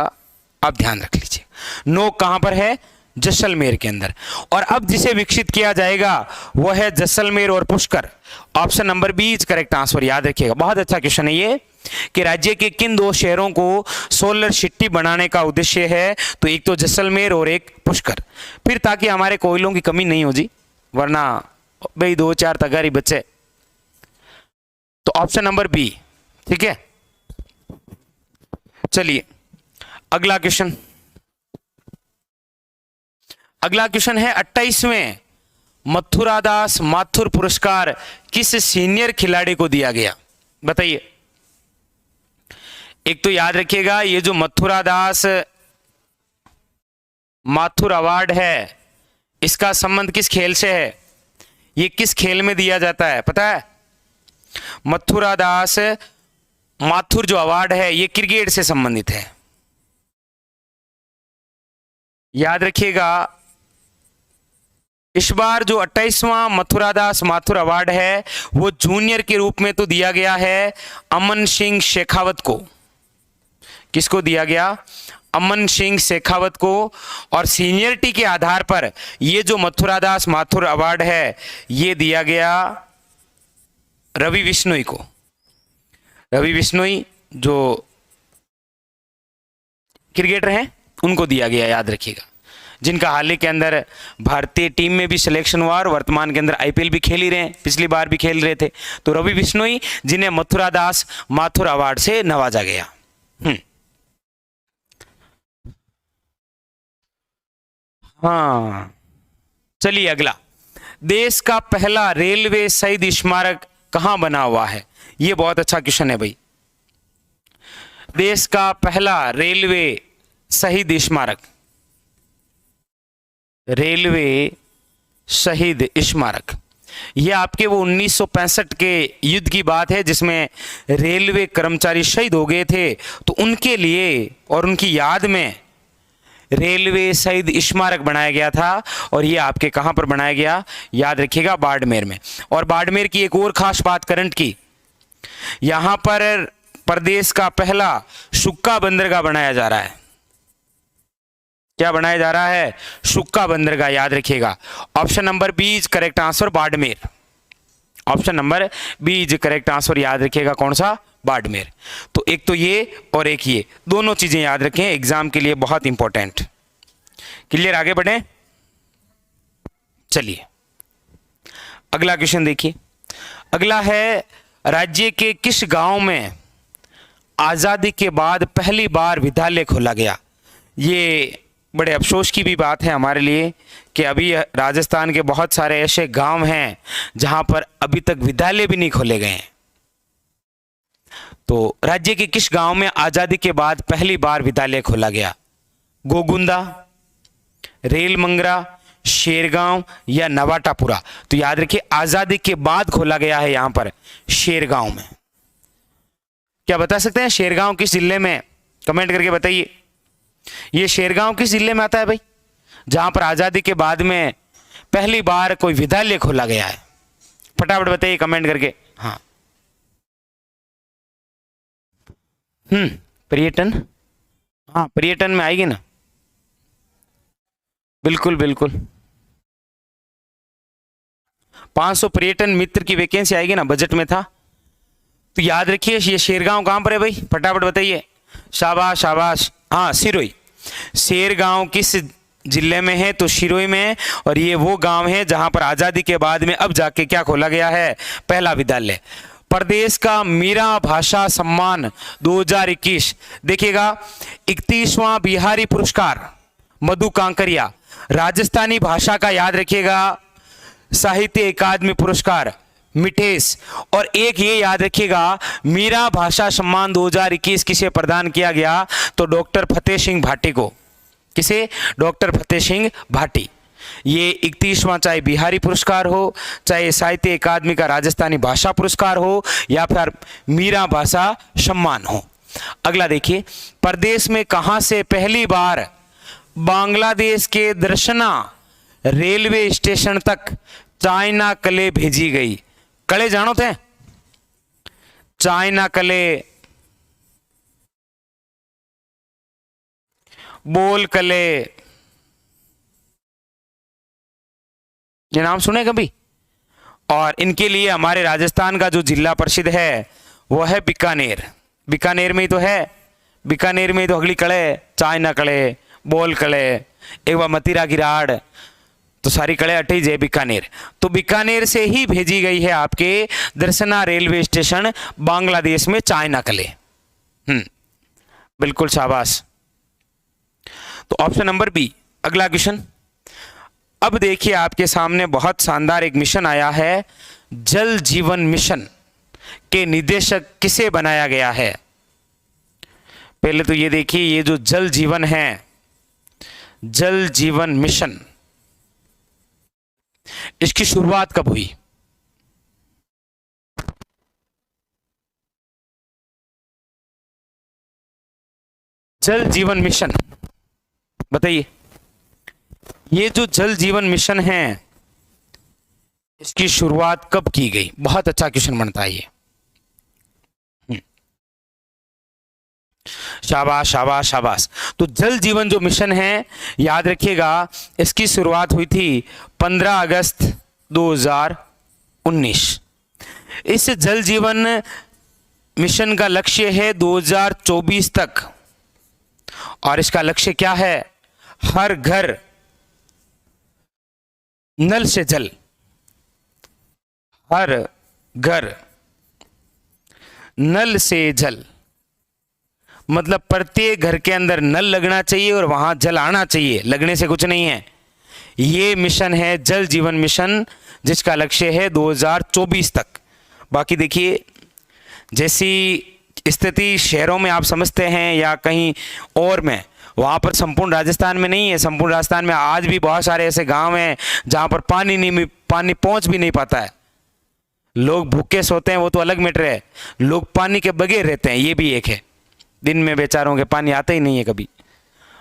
आप ध्यान रख लीजिए। नोक कहां पर है? जैसलमेर के अंदर। और अब जिसे विकसित किया जाएगा वह है जैसलमेर और Pushkar. Option number B is correct answer. याद रखिएगा, बहुत अच्छा क्वेश्चन है ये कि राज्य के किन 2 शहरों को सोलर सिटी बनाने का उद्देश्य है? तो एक तो जैसलमेर और एक पुष्कर। फिर ताकि हमारे कोयलों की कमी नहीं हो जी, वरना भाई 2-4 तगारी बचे। तो ऑप्शन नंबर बी। ठीक है, चलिए अगला क्वेश्चन। अगला क्वेश्चन है 28वें मथुरादास माथुर पुरस्कार किस सीनियर खिलाड़ी को दिया गया? बताइए। एक तो याद रखिएगा, ये जो मथुरादास माथुर अवार्ड है, इसका संबंध किस खेल से है? ये किस खेल में दिया जाता है पता है? मथुरादास माथुर जो अवार्ड है ये क्रिकेट से संबंधित है। याद रखिएगा, इस बार जो 28वां मथुरादास माथुर अवार्ड है वो जूनियर के रूप में तो दिया गया है अमन सिंह शेखावत को। किसको दिया गया? अमन सिंह शेखावत को, और सीनियरिटी के आधार पर ये जो मथुरादास माथुर अवार्ड है ये दिया गया रवि बिश्नोई को। रवि बिश्नोई जो क्रिकेटर हैं उनको दिया गया, याद रखिएगा, जिनका हाल ही के अंदर भारतीय टीम में भी सिलेक्शन हुआ और वर्तमान के अंदर आईपीएल भी खेल ही रहे हैं, पिछली बार भी खेल रहे थे। तो रवि बिश्नोई जिन्हें मथुरादास माथुर अवार्ड से नवाजा गया। हाँ, चलिए अगला, देश का पहला रेलवे शहीद स्मारक कहां बना हुआ है? ये बहुत अच्छा क्वेश्चन है भाई। देश का पहला रेलवे शहीद स्मारक, रेलवे शहीद स्मारक, यह आपके वो 1965 के युद्ध की बात है जिसमें रेलवे कर्मचारी शहीद हो गए थे, तो उनके लिए और उनकी याद में रेलवे शहीद स्मारक बनाया गया था। और ये आपके कहां पर बनाया गया? याद रखिएगा, बाड़मेर में। और बाड़मेर की एक और खास बात करंट की, यहां पर प्रदेश का पहला सुक्का बंदरगाह बनाया जा रहा है। क्या बनाया जा रहा है? सुक्का बंदरगाह, याद रखिएगा। Option number B is correct answer, Barmer. Option number B is correct answer, याद रखिएगा, कौन सा? बाड़मेर। तो एक तो ये और एक ये, दोनों चीजें याद रखें, एग्जाम के लिए बहुत इंपॉर्टेंट। क्लियर, आगे बढ़े। चलिए अगला क्वेश्चन देखिए। अगला है, राज्य के किस गांव में आजादी के बाद पहली बार विद्यालय खोला गया? ये बड़े अफसोस की भी बात है हमारे लिए कि अभी राजस्थान के बहुत सारे ऐसे गांव हैं जहां पर अभी तक विद्यालय भी नहीं खोले गए हैं। तो राज्य के किस गांव में आजादी के बाद पहली बार विद्यालय खोला गया? गोगुंदा, रेलमंगरा, शेरगांव या नवाटापुरा? तो याद रखिए, आजादी के बाद खोला गया है यहां पर शेरगांव में। क्या बता सकते हैं शेरगांव किस जिले में? कमेंट करके बताइए। ये शेरगांव किस जिले में आता है भाई, जहां पर आजादी के बाद में पहली बार कोई विद्यालय खोला गया है? फटाफट बताइए कमेंट करके। हाँ, पर्यटन, हाँ पर्यटन में आएगी ना, बिल्कुल बिल्कुल। 500 पर्यटन मित्र की वैकेंसी आएगी ना, बजट में था। तो याद रखिए, ये शेरगांव कहां पर है भाई? फटाफट बताइए। शाबाश शाबाश, हाँ सिरोही। शेरगांव किस जिले में है? तो सिरोही में। और ये वो गांव है जहां पर आजादी के बाद में अब जाके क्या खोला गया है? पहला विद्यालय। प्रदेश का मीरा भाषा सम्मान 2021, देखिएगा, 31वां बिहारी पुरस्कार मधु कांकरिया, राजस्थानी भाषा का याद रखिएगा साहित्य अकादमी पुरस्कार मिठेस, और एक ये याद रखिएगा मीरा भाषा सम्मान 2021 किसे प्रदान किया गया? तो डॉक्टर फतेह सिंह भाटी को। किसे? डॉक्टर फतेह सिंह भाटी। ये 31वां चाहे बिहारी पुरस्कार हो, चाहे साहित्य अकादमी का राजस्थानी भाषा पुरस्कार हो, या फिर मीरा भाषा सम्मान हो। अगला देखिए, प्रदेश में कहां से पहली बार बांग्लादेश के दर्शना रेलवे स्टेशन तक चाइना कले भेजी गई? कले जानो थे? चाइना कले, बोल कले, ये नाम सुने कभी? और इनके लिए हमारे राजस्थान का जो जिला प्रसिद्ध है वो है बीकानेर। बीकानेर में ही तो है, बीकानेर में ही तो अगली कड़े, चाइना कड़े, बोल कड़े, एक बार मतीरा गिराड़, तो सारी कड़े अटैच है बीकानेर। तो बीकानेर से ही भेजी गई है आपके दर्शना रेलवे स्टेशन बांग्लादेश में चाइना कले। बिल्कुल शाबाश। तो ऑप्शन नंबर बी। अगला क्वेश्चन, अब देखिए आपके सामने बहुत शानदार एक मिशन आया है। जल जीवन मिशन के निदेशक किसे बनाया गया है? पहले तो ये देखिए, ये जो जल जीवन है, जल जीवन मिशन, इसकी शुरुआत कब हुई? जल जीवन मिशन बताइए। ये जो जल जीवन मिशन है इसकी शुरुआत कब की गई? बहुत अच्छा क्वेश्चन बनता है ये। शाबाश शाबाश शाबाश। तो जल जीवन जो मिशन है, याद रखिएगा, इसकी शुरुआत हुई थी 15 अगस्त 2019। इस जल जीवन मिशन का लक्ष्य है 2024 तक, और इसका लक्ष्य क्या है? हर घर नल से जल, हर घर नल से जल, मतलब प्रत्येक घर के अंदर नल लगना चाहिए और वहां जल आना चाहिए, लगने से कुछ नहीं है। ये मिशन है जल जीवन मिशन, जिसका लक्ष्य है 2024 तक। बाकी देखिए, जैसी स्थिति शहरों में आप समझते हैं या कहीं और में, वहाँ पर संपूर्ण राजस्थान में नहीं है। संपूर्ण राजस्थान में आज भी बहुत सारे ऐसे गांव हैं जहाँ पर पानी पहुँच भी नहीं पाता है। लोग भूखे सोते हैं, वो तो अलग मैटर है, लोग पानी के बगैर रहते हैं, ये भी एक है। दिन में बेचारों के पानी आता ही नहीं है कभी।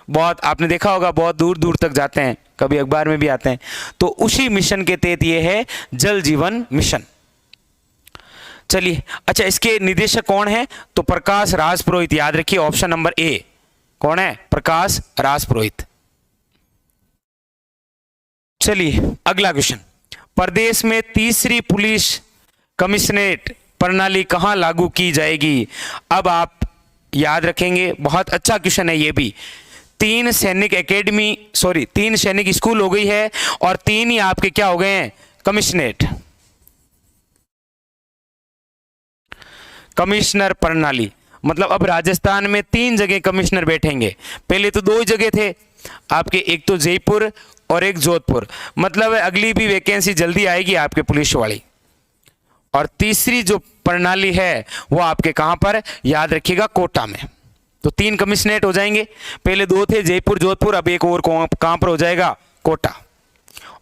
बहुत आपने देखा होगा, बहुत दूर दूर तक जाते हैं, कभी अखबार में भी आते हैं। तो उसी मिशन के तहत ये है जल जीवन मिशन। चलिए, अच्छा, इसके निदेशक कौन है? तो प्रकाश राज पुरोहित। याद रखिए, ऑप्शन नंबर ए। कौन है? प्रकाश राज पुरोहित। चलिए, अगला क्वेश्चन। प्रदेश में तीसरी पुलिस कमिश्नरेट प्रणाली कहां लागू की जाएगी? अब आप याद रखेंगे, बहुत अच्छा क्वेश्चन है ये भी। 3 सैनिक स्कूल हो गई है, और 3 ही आपके क्या हो गए हैं? कमिश्नरेट, कमिश्नर प्रणाली। मतलब अब राजस्थान में 3 जगह कमिश्नर बैठेंगे। पहले तो 2 ही जगह थे आपके, एक तो जयपुर और एक जोधपुर। मतलब अगली भी वैकेंसी जल्दी आएगी आपके पुलिस वाली। और तीसरी जो प्रणाली है वो आपके कहां पर? याद रखिएगा, कोटा में। तो 3 कमिश्नरेट हो जाएंगे। पहले 2 थे, जयपुर जोधपुर, अब एक और कहां पर हो जाएगा? Kota.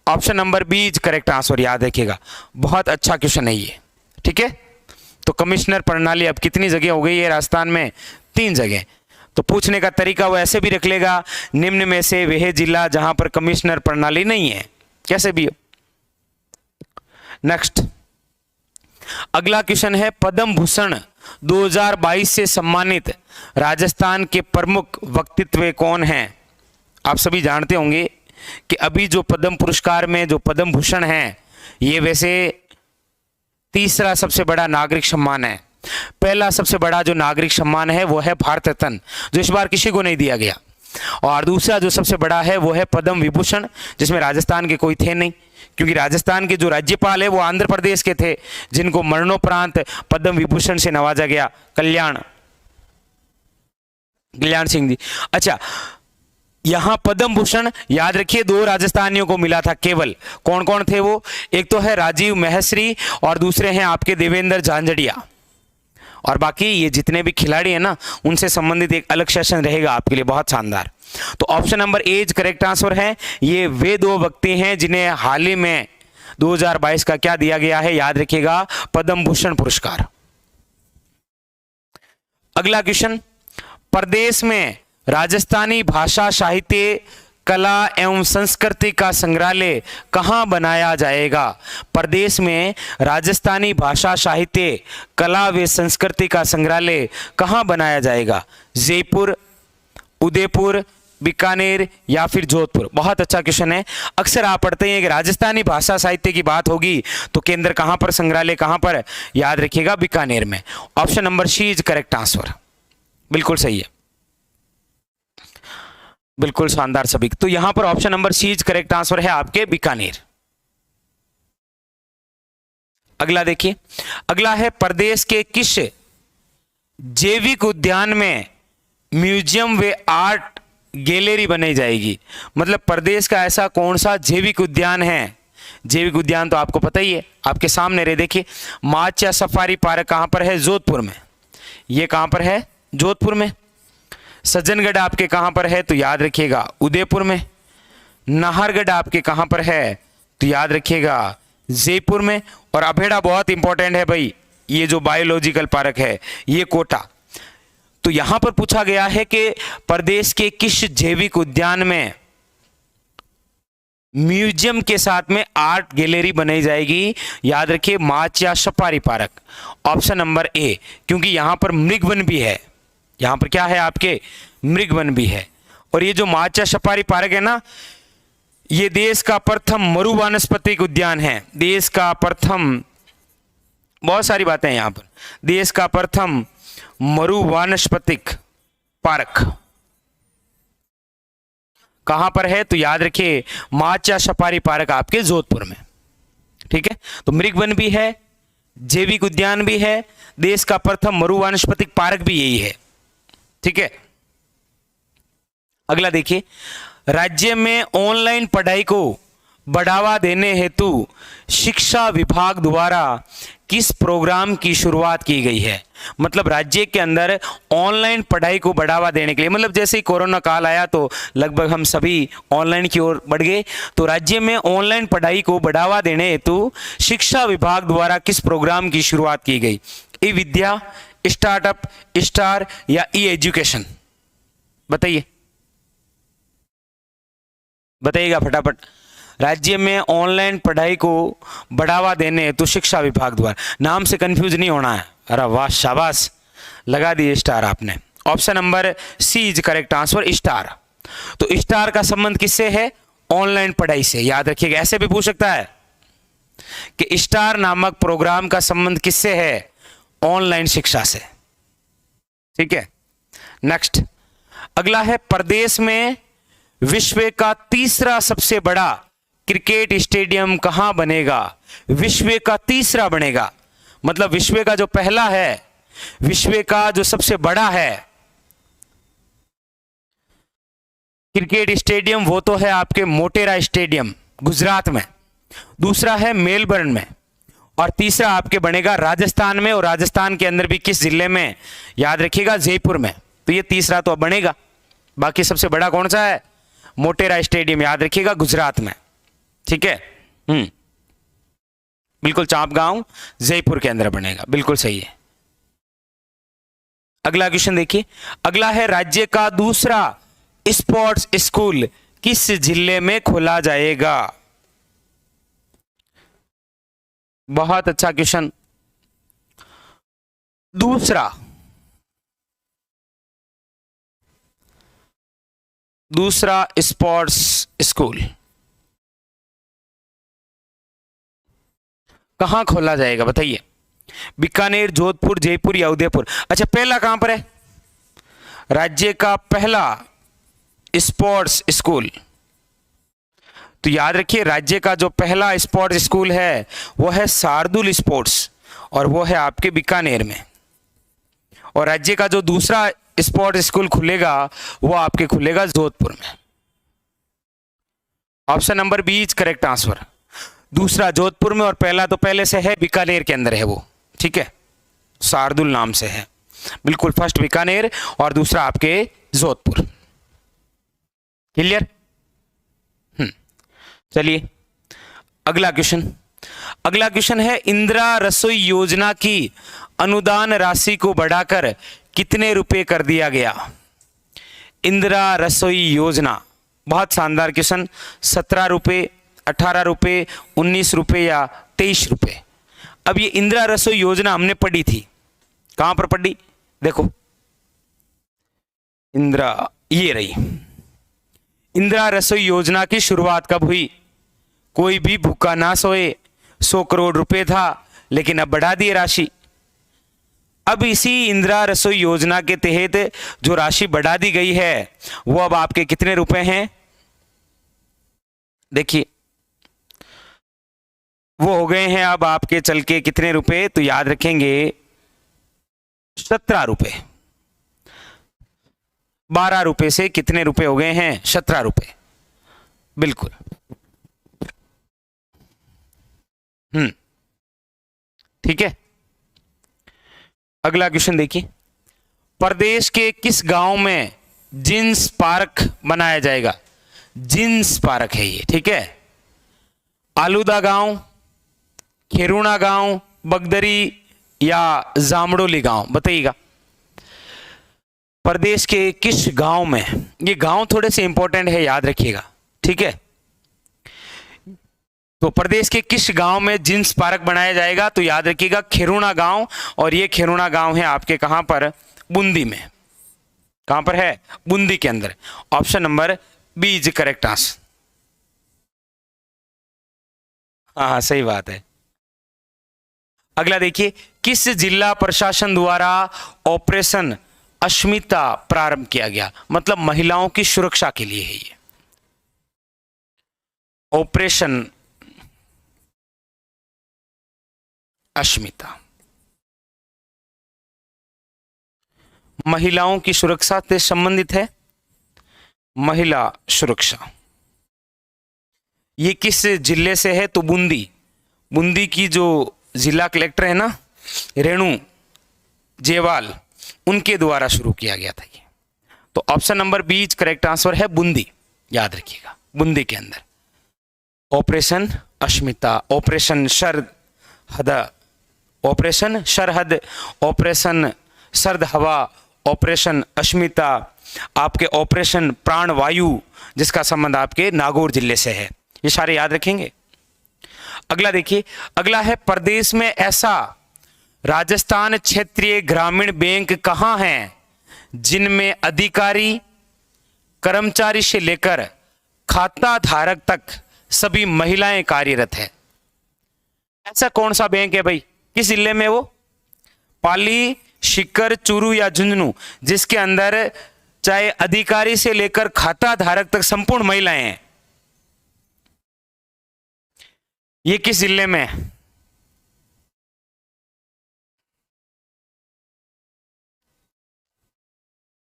Option number B is correct answer. याद रखिएगा, बहुत अच्छा क्वेश्चन है ये। ठीक है, तो कमिश्नर प्रणाली अब कितनी जगह हो गई है राजस्थान में? 3 जगह। तो पूछने का तरीका वो ऐसे भी रख लेगा, निम्न में से वह जिला जहां पर कमिश्नर प्रणाली नहीं है, कैसे भी हो। नेक्स्ट, अगला क्वेश्चन है, पद्म भूषण 2022 से सम्मानित राजस्थान के प्रमुख व्यक्तित्व कौन हैं? आप सभी जानते होंगे कि अभी जो पद्म पुरस्कार में जो पद्म भूषण है, ये वैसे तीसरा सबसे बड़ा नागरिक सम्मान है। पहला सबसे बड़ा जो नागरिक सम्मान है वो है भारत रत्न, जो इस बार किसी को नहीं दिया गया। और दूसरा जो सबसे बड़ा है वो है पद्म विभूषण, जिसमें राजस्थान के कोई थे नहीं, क्योंकि राजस्थान के जो राज्यपाल है वो आंध्र प्रदेश के थे, जिनको मरणोपरांत पद्म विभूषण से नवाजा गया, कल्याण सिंह जी। अच्छा, यहां पद्म भूषण याद रखिए 2 राजस्थानियों को मिला था केवल। कौन कौन थे वो? एक तो है राजीव महर्षि और दूसरे हैं आपके देवेंद्र झांझड़िया। और बाकी ये जितने भी खिलाड़ी हैं ना, उनसे संबंधित एक अलग सेशन रहेगा आपके लिए, बहुत शानदार। तो option number A correct answer है। ये वे 2 व्यक्ति हैं जिन्हें हाल ही में 2022 का क्या दिया गया है? याद रखिएगा, पद्म भूषण पुरस्कार। अगला क्वेश्चन, प्रदेश में राजस्थानी भाषा साहित्य कला एवं संस्कृति का संग्रहालय कहां बनाया जाएगा? प्रदेश में राजस्थानी भाषा साहित्य कला व संस्कृति का संग्रहालय कहां बनाया जाएगा? जयपुर, उदयपुर, बीकानेर या फिर जोधपुर? बहुत अच्छा क्वेश्चन है। अक्सर आप पढ़ते हैं कि राजस्थानी भाषा साहित्य की बात होगी तो केंद्र कहां पर, संग्रहालय कहां पर? याद रखिएगा, बीकानेर में। Option number C is correct answer, बिल्कुल सही है, बिल्कुल शानदार सभी। तो यहां पर option number C is correct answer है आपके, बीकानेर। अगला देखिए, अगला है, प्रदेश के किस जैविक उद्यान में म्यूजियम व आर्ट गैलरी बनाई जाएगी? मतलब प्रदेश का ऐसा कौन सा जैविक उद्यान है? जैविक उद्यान तो आपको पता ही है, आपके सामने रहे। देखिए, माचिया सफारी पार्क कहां पर है? जोधपुर में। ये कहां पर है? जोधपुर में। सज्जनगढ़ आपके कहां पर है? तो याद रखिएगा, उदयपुर में। नाहरगढ़ आपके कहां पर है? तो याद रखिएगा, जयपुर में। और अभेड़ा बहुत इंपॉर्टेंट है भाई, ये जो बायोलॉजिकल पार्क है ये कोटा। तो यहां पर पूछा गया है कि प्रदेश के किस जैविक उद्यान में म्यूजियम के साथ में आर्ट गैलरी बनाई जाएगी? याद रखिए, Machia safari park. Option number A, क्योंकि यहां पर मृगवन भी है, यहां पर क्या है आपके, मृगवन भी है। और ये जो माचा सफारी पार्क है ना, ये देश का प्रथम मरु वानस्पतिक उद्यान है। देश का प्रथम, बहुत सारी बातें हैं यहां पर, देश का प्रथम मरु वानस्पतिक पार्क कहां पर है, तो याद रखिए माचा सफारी पार्क आपके जोधपुर में। ठीक है, तो मृगवन भी है, जैविक उद्यान भी है, देश का प्रथम मरु वानस्पतिक पार्क भी यही है। ठीक है, अगला देखिए, राज्य में ऑनलाइन पढ़ाई को बढ़ावा देने हेतु शिक्षा विभाग द्वारा किस प्रोग्राम की शुरुआत की गई है। मतलब राज्य के अंदर ऑनलाइन पढ़ाई को बढ़ावा देने के लिए, मतलब जैसे ही कोरोना काल आया तो लगभग हम सभी ऑनलाइन की ओर बढ़ गए, तो राज्य में ऑनलाइन पढ़ाई को बढ़ावा देने हेतु शिक्षा विभाग द्वारा किस प्रोग्राम की शुरुआत की गई। ई विद्या, स्टार्टअप, स्टार या ई एजुकेशन, बताइए, बताइएगा फटाफट। राज्य में ऑनलाइन पढ़ाई को बढ़ावा देने हेतु शिक्षा विभाग द्वारा, नाम से कंफ्यूज नहीं होना है। अरे वाह, शाबाश, लगा दिए स्टार आपने। Option number C is correct answer, star. तो स्टार का संबंध किससे है, ऑनलाइन पढ़ाई से। याद रखिएगा, ऐसे भी पूछ सकता है कि स्टार नामक प्रोग्राम का संबंध किससे है, ऑनलाइन शिक्षा से। ठीक है, नेक्स्ट अगला है, प्रदेश में विश्व का तीसरा सबसे बड़ा क्रिकेट स्टेडियम कहां बनेगा। विश्व का तीसरा बनेगा, मतलब विश्व का जो पहला है, विश्व का जो सबसे बड़ा है क्रिकेट स्टेडियम, वो तो है आपके मोटेरा स्टेडियम गुजरात में, दूसरा है मेलबर्न में, और तीसरा आपके बनेगा राजस्थान में। और राजस्थान के अंदर भी किस जिले में, याद रखिएगा जयपुर में। तो ये तीसरा तो अब बनेगा, बाकी सबसे बड़ा कौन सा है, मोटेरा स्टेडियम, याद रखिएगा गुजरात में। ठीक है, बिल्कुल, चांपगांव जयपुर के अंदर बनेगा, बिल्कुल सही है। अगला क्वेश्चन देखिए, अगला है, राज्य का दूसरा स्पोर्ट्स स्कूल किस जिले में खोला जाएगा। बहुत अच्छा क्वेश्चन। दूसरा स्पोर्ट्स स्कूल कहां खोला जाएगा, बताइए। बीकानेर, जोधपुर, जयपुर या उदयपुर। अच्छा, पहला कहां पर है, राज्य का पहला स्पोर्ट्स स्कूल, तो याद रखिए राज्य का जो पहला स्पोर्ट्स स्कूल है वो है शार्दुल स्पोर्ट्स, और वो है आपके बीकानेर में। और राज्य का जो दूसरा स्पोर्ट्स स्कूल खुलेगा वो आपके खुलेगा जोधपुर में। Option number B is correct answer, दूसरा जोधपुर में और पहला तो पहले से है, बीकानेर के अंदर है वो। ठीक है, शार्दुल नाम से है, बिल्कुल, फर्स्ट बीकानेर और दूसरा आपके जोधपुर। क्लियर? चलिए अगला क्वेश्चन है, इंदिरा रसोई योजना की अनुदान राशि को बढ़ाकर कितने रुपए कर दिया गया। इंदिरा रसोई योजना, बहुत शानदार क्वेश्चन। 17 रुपए, 18 रुपए, 19 रुपए या 23 रुपए। अब ये इंदिरा रसोई योजना हमने पढ़ी थी, कहां पर पढ़ी, देखो इंदिरा, ये रही इंदिरा रसोई योजना की शुरुआत कब हुई। कोई भी भूखा ना सोए, 100 करोड़ रुपए था, लेकिन अब बढ़ा दी राशि। अब इसी इंदिरा रसोई योजना के तहत जो राशि बढ़ा दी गई है वो अब आपके कितने रुपए हैं, देखिए वो हो गए हैं अब आपके चल के कितने रुपए, तो याद रखेंगे 17 रुपए। 12 रुपए से कितने रुपए हो गए हैं, 17 रुपए, बिल्कुल। ठीक है, अगला क्वेश्चन देखिए, प्रदेश के किस गांव में जिन्स पार्क बनाया जाएगा। जिन्स पार्क है ये, ठीक है। आलूदा गांव, खेरुणा गांव, बगदरी या जामडोली गांव, बताइएगा। प्रदेश के किस गांव में, ये गांव थोड़े से इंपॉर्टेंट है, याद रखिएगा, ठीक है। तो प्रदेश के किस गांव में जिन्स पार्क बनाया जाएगा, तो याद रखिएगा खेरुणा गांव, और ये खेरुणा गांव है आपके कहां पर, बूंदी में। कहां पर है? बूंदी के अंदर। Option number B is correct answer. हाँ, सही बात है। अगला देखिए, किस जिला प्रशासन द्वारा ऑपरेशन अश्मिता प्रारंभ किया गया? मतलब महिलाओं की सुरक्षा के लिए है ये ऑपरेशन अश्मिता। महिलाओं की सुरक्षा से संबंधित है। महिला सुरक्षा, ये किस जिले से है? तो बूंदी। बूंदी की जो जिला कलेक्टर है ना, रेणु जेवाल, उनके द्वारा शुरू किया गया था ये। तो option number B correct answer है बूंदी। याद रखिएगा, बूंदी के अंदर operation Asmita, operation Sarhad, operation Sarhad, operation Sard Hawa, operation Ashmita, आपके ऑपरेशन प्राणवायु, जिसका संबंध आपके नागौर जिले से है। ये सारे याद रखेंगे। अगला देखिए, अगला है, प्रदेश में ऐसा राजस्थान क्षेत्रीय ग्रामीण बैंक कहां है जिनमें अधिकारी, कर्मचारी से लेकर खाता धारक तक सभी महिलाएं कार्यरत है? ऐसा कौन सा बैंक है भाई? किस जिले में? वो पाली, सीकर, चूरू या झुंझुनू, जिसके अंदर चाहे अधिकारी से लेकर खाता धारक तक संपूर्ण महिलाएं हैं। ये किस जिले में है?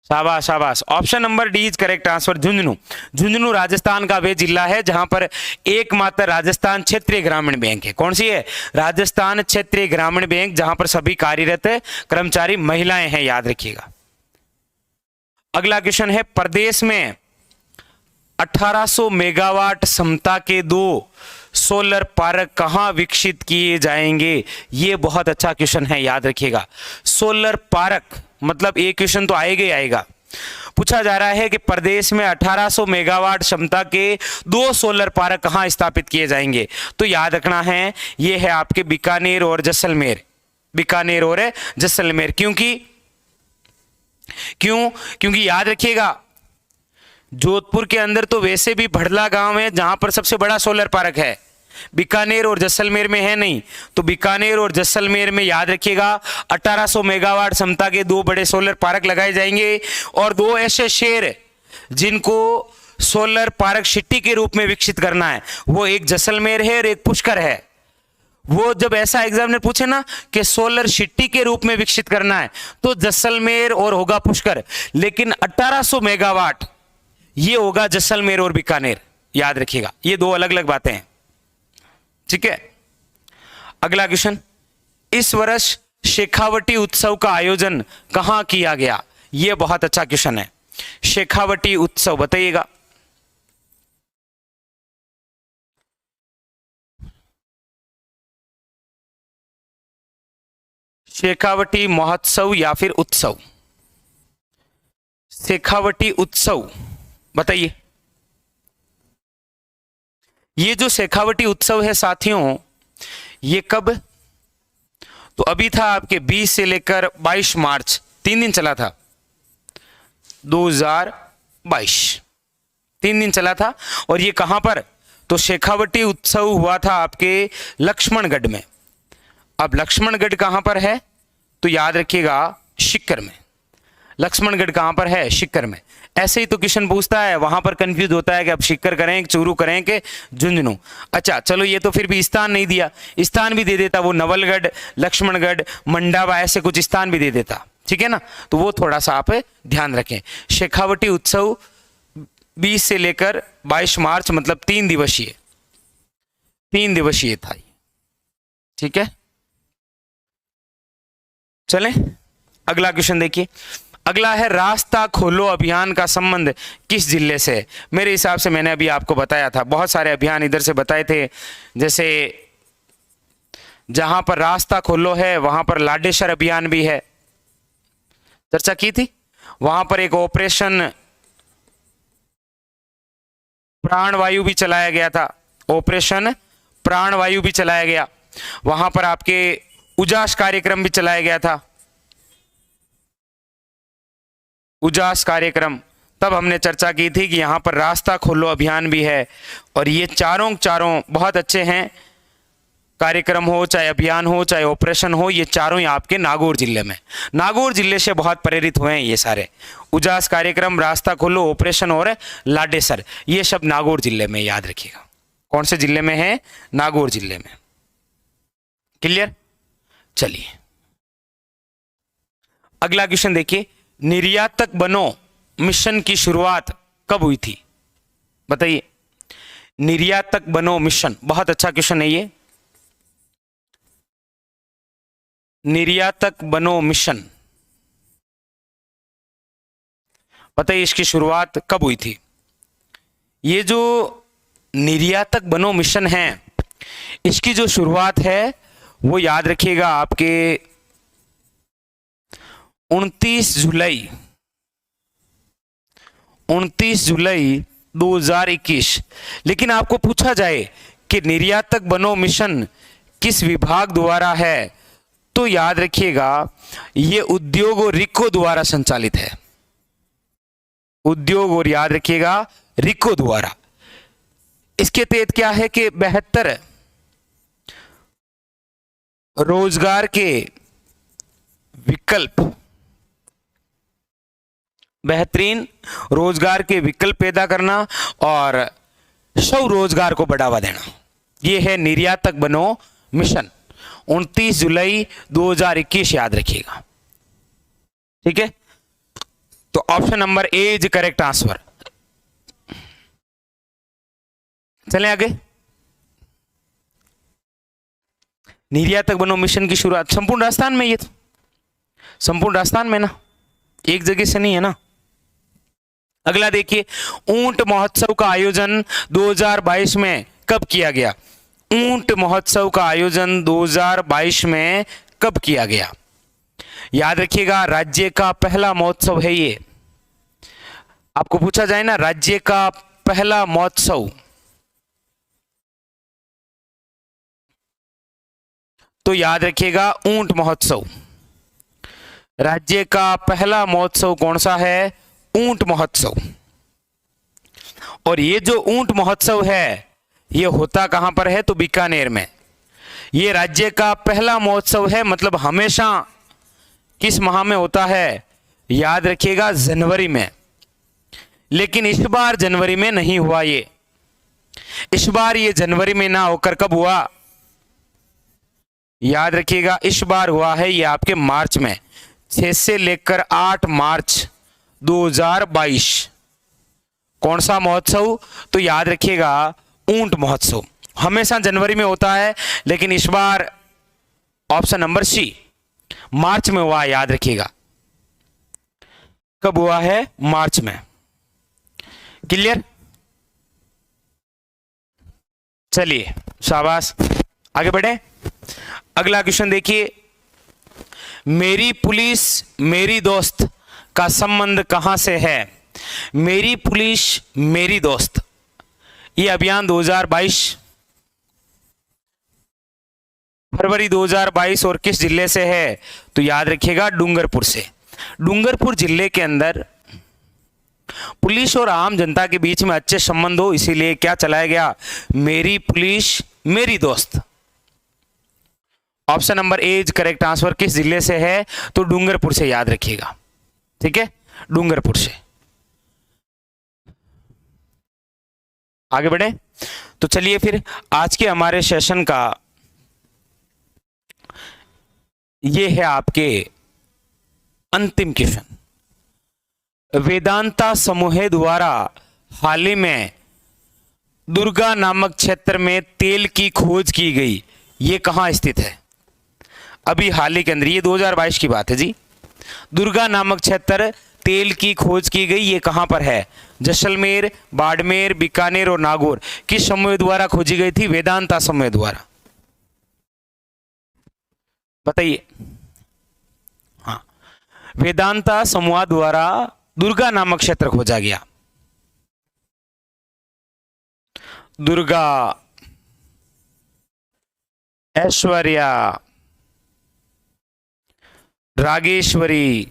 शाबाश शाबाश, option number D is correct answer, Jhunjhunu. Jhunjhunu Rajasthan का वे जिला है जहां पर एकमात्र राजस्थान क्षेत्रीय ग्रामीण बैंक है। कौन सी है? राजस्थान क्षेत्रीय ग्रामीण बैंक, जहां पर सभी कार्यरत कर्मचारी महिलाएं हैं। याद रखिएगा। अगला क्वेश्चन है, प्रदेश में 1800 मेगावाट क्षमता के 2 सोलर पार्क कहां विकसित किए जाएंगे? ये बहुत अच्छा क्वेश्चन है, याद रखिएगा। सोलर पार्क मतलब एक क्वेश्चन तो आएगा ही आएगा। पूछा जा रहा है कि प्रदेश में 1800 मेगावाट क्षमता के 2 सोलर पार्क कहां स्थापित किए जाएंगे? तो याद रखना है, ये है आपके बीकानेर और जैसलमेर। बीकानेर और जैसलमेर, क्योंकि याद रखिएगा, जोधपुर के अंदर तो वैसे भी भड़ला गांव है जहां पर सबसे बड़ा सोलर पार्क है, बीकानेर और जैसलमेर में है नहीं। तो बीकानेर और जैसलमेर में याद रखिएगा 1800 मेगावाट क्षमता के 2 बड़े सोलर पार्क लगाए जाएंगे। और 2 ऐसे शहर जिनको सोलर पार्क सिटी के रूप में विकसित करना है, वो एक जैसलमेर है और एक पुष्कर है। वो जब ऐसा एग्जामिनर पूछे ना कि सोलर सिटी के रूप में विकसित करना है, तो जैसलमेर और होगा पुष्कर, लेकिन 1800 मेगावाट ये होगा जैसलमेर और बीकानेर। याद रखिएगा, ये 2 अलग अलग बातें हैं। ठीक है। अगला क्वेश्चन, इस वर्ष शेखावटी उत्सव का आयोजन कहां किया गया? यह बहुत अच्छा क्वेश्चन है। शेखावटी उत्सव बताइएगा। शेखावटी महोत्सव या फिर उत्सव? शेखावटी उत्सव बताइए। ये जो शेखावटी उत्सव है साथियों, ये कब? तो अभी था आपके 20 से लेकर 22 मार्च, 3 दिन चला था। 2022 3 दिन चला था। और ये कहां पर? तो शेखावटी उत्सव हुआ था आपके लक्ष्मणगढ़ में। अब लक्ष्मणगढ़ कहां पर है? तो याद रखिएगा सीकर में। लक्ष्मणगढ़ कहां पर है? सीकर में। ऐसे ही तो क्वेश्चन पूछता है, वहां पर कंफ्यूज होता है कि अब सीकर करें, चूरू करें कि झुंझुनू। अच्छा चलो, ये तो फिर भी स्थान नहीं दिया, स्थान भी दे देता, वो नवलगढ़, लक्ष्मणगढ़, मंडावा, ऐसे कुछ स्थान भी दे देता। ठीक है ना, तो वो थोड़ा सा आप ध्यान रखें। शेखावटी उत्सव 20 से लेकर 22 मार्च मतलब 3 दिवसीय था। ठीक है, चलें अगला क्वेश्चन देखिए। अगला है, रास्ता खोलो अभियान का संबंध किस जिले से है? मेरे हिसाब से मैंने अभी आपको बताया था, बहुत सारे अभियान इधर से बताए थे। जैसे जहां पर रास्ता खोलो है वहां पर लाडेश्वर अभियान भी है, चर्चा की थी। वहां पर एक ऑपरेशन प्राणवायु भी चलाया गया था, ऑपरेशन प्राणवायु भी चलाया गया। वहां पर आपके उजास कार्यक्रम भी चलाया गया था। उजास कार्यक्रम, तब हमने चर्चा की थी कि यहाँ पर रास्ता खोलो अभियान भी है। और ये चारों बहुत अच्छे हैं, कार्यक्रम हो चाहे अभियान हो चाहे ऑपरेशन हो, ये चारों ही आपके नागौर जिले में, नागौर जिले से बहुत प्रेरित हुए हैं ये सारे। उजास कार्यक्रम, रास्ता खोलो, ऑपरेशन और लाडेसर, ये सब नागौर जिले में, याद रखिएगा। कौन से जिले में है? नागौर जिले में। क्लियर? चलिए अगला क्वेश्चन देखिए, निर्यातक बनो मिशन की शुरुआत कब हुई थी? बताइए। निर्यातक बनो मिशन, बहुत अच्छा क्वेश्चन है ये। निर्यातक बनो मिशन, बताइए इसकी शुरुआत कब हुई थी? ये जो निर्यातक बनो मिशन है, इसकी जो शुरुआत है वो याद रखिएगा आपके 29 जुलाई 2021। लेकिन आपको पूछा जाए कि निर्यातक बनो मिशन किस विभाग द्वारा है, तो याद रखिएगा ये उद्योग और रिको द्वारा संचालित है। उद्योग और याद रखिएगा रिको द्वारा। इसके तहत क्या है कि 72 रोजगार के विकल्प, बेहतरीन रोजगार के विकल्प पैदा करना और स्वरोजगार को बढ़ावा देना, ये है निर्यातक बनो मिशन। 29 जुलाई 2021 याद रखिएगा। ठीक है, तो option number A is correct answer. चलें आगे। निर्यातक बनो मिशन की शुरुआत संपूर्ण राजस्थान में, ये तो संपूर्ण राजस्थान में ना, एक जगह से नहीं है ना। अगला देखिए, ऊंट महोत्सव का आयोजन 2022 में कब किया गया? ऊंट महोत्सव का आयोजन 2022 में कब किया गया? याद रखिएगा राज्य का पहला महोत्सव है ये। आपको पूछा जाए ना राज्य का पहला महोत्सव, तो याद रखिएगा ऊंट महोत्सव। राज्य का पहला महोत्सव कौन सा है? ऊंट महोत्सव। और ये जो ऊंट महोत्सव है ये होता कहां पर है? तो बीकानेर में। ये राज्य का पहला महोत्सव है, मतलब हमेशा किस माह में होता है? याद रखिएगा जनवरी में। लेकिन इस बार जनवरी में नहीं हुआ ये, इस बार ये जनवरी में ना होकर कब हुआ? याद रखिएगा इस बार हुआ है ये आपके मार्च में, 6 से लेकर 8 मार्च 2022। कौन सा महोत्सव? तो याद रखिएगा ऊंट महोत्सव। हमेशा जनवरी में होता है, लेकिन इस बार ऑप्शन नंबर सी मार्च में हुआ, याद रखिएगा। कब हुआ है? मार्च में। क्लियर? चलिए शाबाश, आगे बढ़े। अगला क्वेश्चन देखिए, मेरी पुलिस मेरी दोस्त का संबंध कहां से है? मेरी पुलिस मेरी दोस्त, ये अभियान 2022 फरवरी 2022 और किस जिले से है? तो याद रखिएगा डूंगरपुर से। डूंगरपुर जिले के अंदर पुलिस और आम जनता के बीच में अच्छे संबंध हो, इसीलिए क्या चलाया गया? मेरी पुलिस मेरी दोस्त। Option number A is correct answer. किस जिले से है? तो डूंगरपुर से, याद रखिएगा। ठीक है, डूंगरपुर से। आगे बढ़े तो चलिए फिर आज के हमारे सेशन का ये है आपके अंतिम क्वेश्चन। वेदांता समूह द्वारा हाल ही में दुर्गा नामक क्षेत्र में तेल की खोज की गई, ये कहां स्थित है? अभी हाल ही के अंदर, ये 2022 की बात है जी। दुर्गा नामक क्षेत्र तेल की खोज की गई, ये कहां पर है? जैसलमेर, बाड़मेर, बीकानेर और नागौर। किस समूह द्वारा खोजी गई थी? वेदांता समूह द्वारा। बताइए। हाँ, वेदांता समूह द्वारा दुर्गा नामक क्षेत्र खोजा गया। दुर्गा, ऐश्वर्या, रागेश्वरी,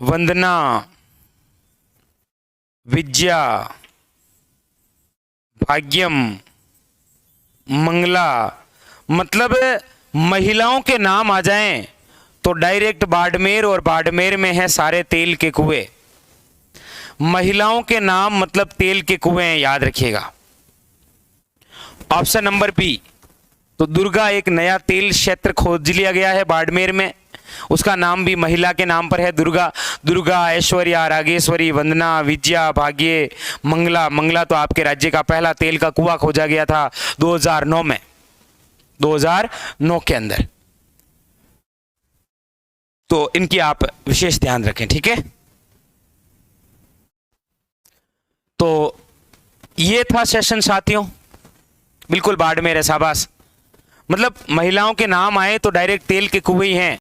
वंदना, विद्या, भाग्यम, मंगला। मतलब महिलाओं के नाम आ जाएं तो डायरेक्ट बाड़मेर, और बाड़मेर में है सारे तेल के कुएं। महिलाओं के नाम मतलब तेल के कुएं हैं, याद रखिएगा। ऑप्शन नंबर बी, तो दुर्गा एक नया तेल क्षेत्र खोज लिया गया है बाड़मेर में, उसका नाम भी महिला के नाम पर है, दुर्गा। दुर्गा, ऐश्वर्या, रागेश्वरी, वंदना, विजया, भाग्य, मंगला। मंगला तो आपके राज्य का पहला तेल का कुआं खोजा गया था 2009 में, 2009 के अंदर। तो इनकी आप विशेष ध्यान रखें, ठीक है। तो ये था सेशन साथियों, बिल्कुल बाड़मेर है, शाबाश। मतलब महिलाओं के नाम आए तो डायरेक्ट तेल के कुएं ही हैं।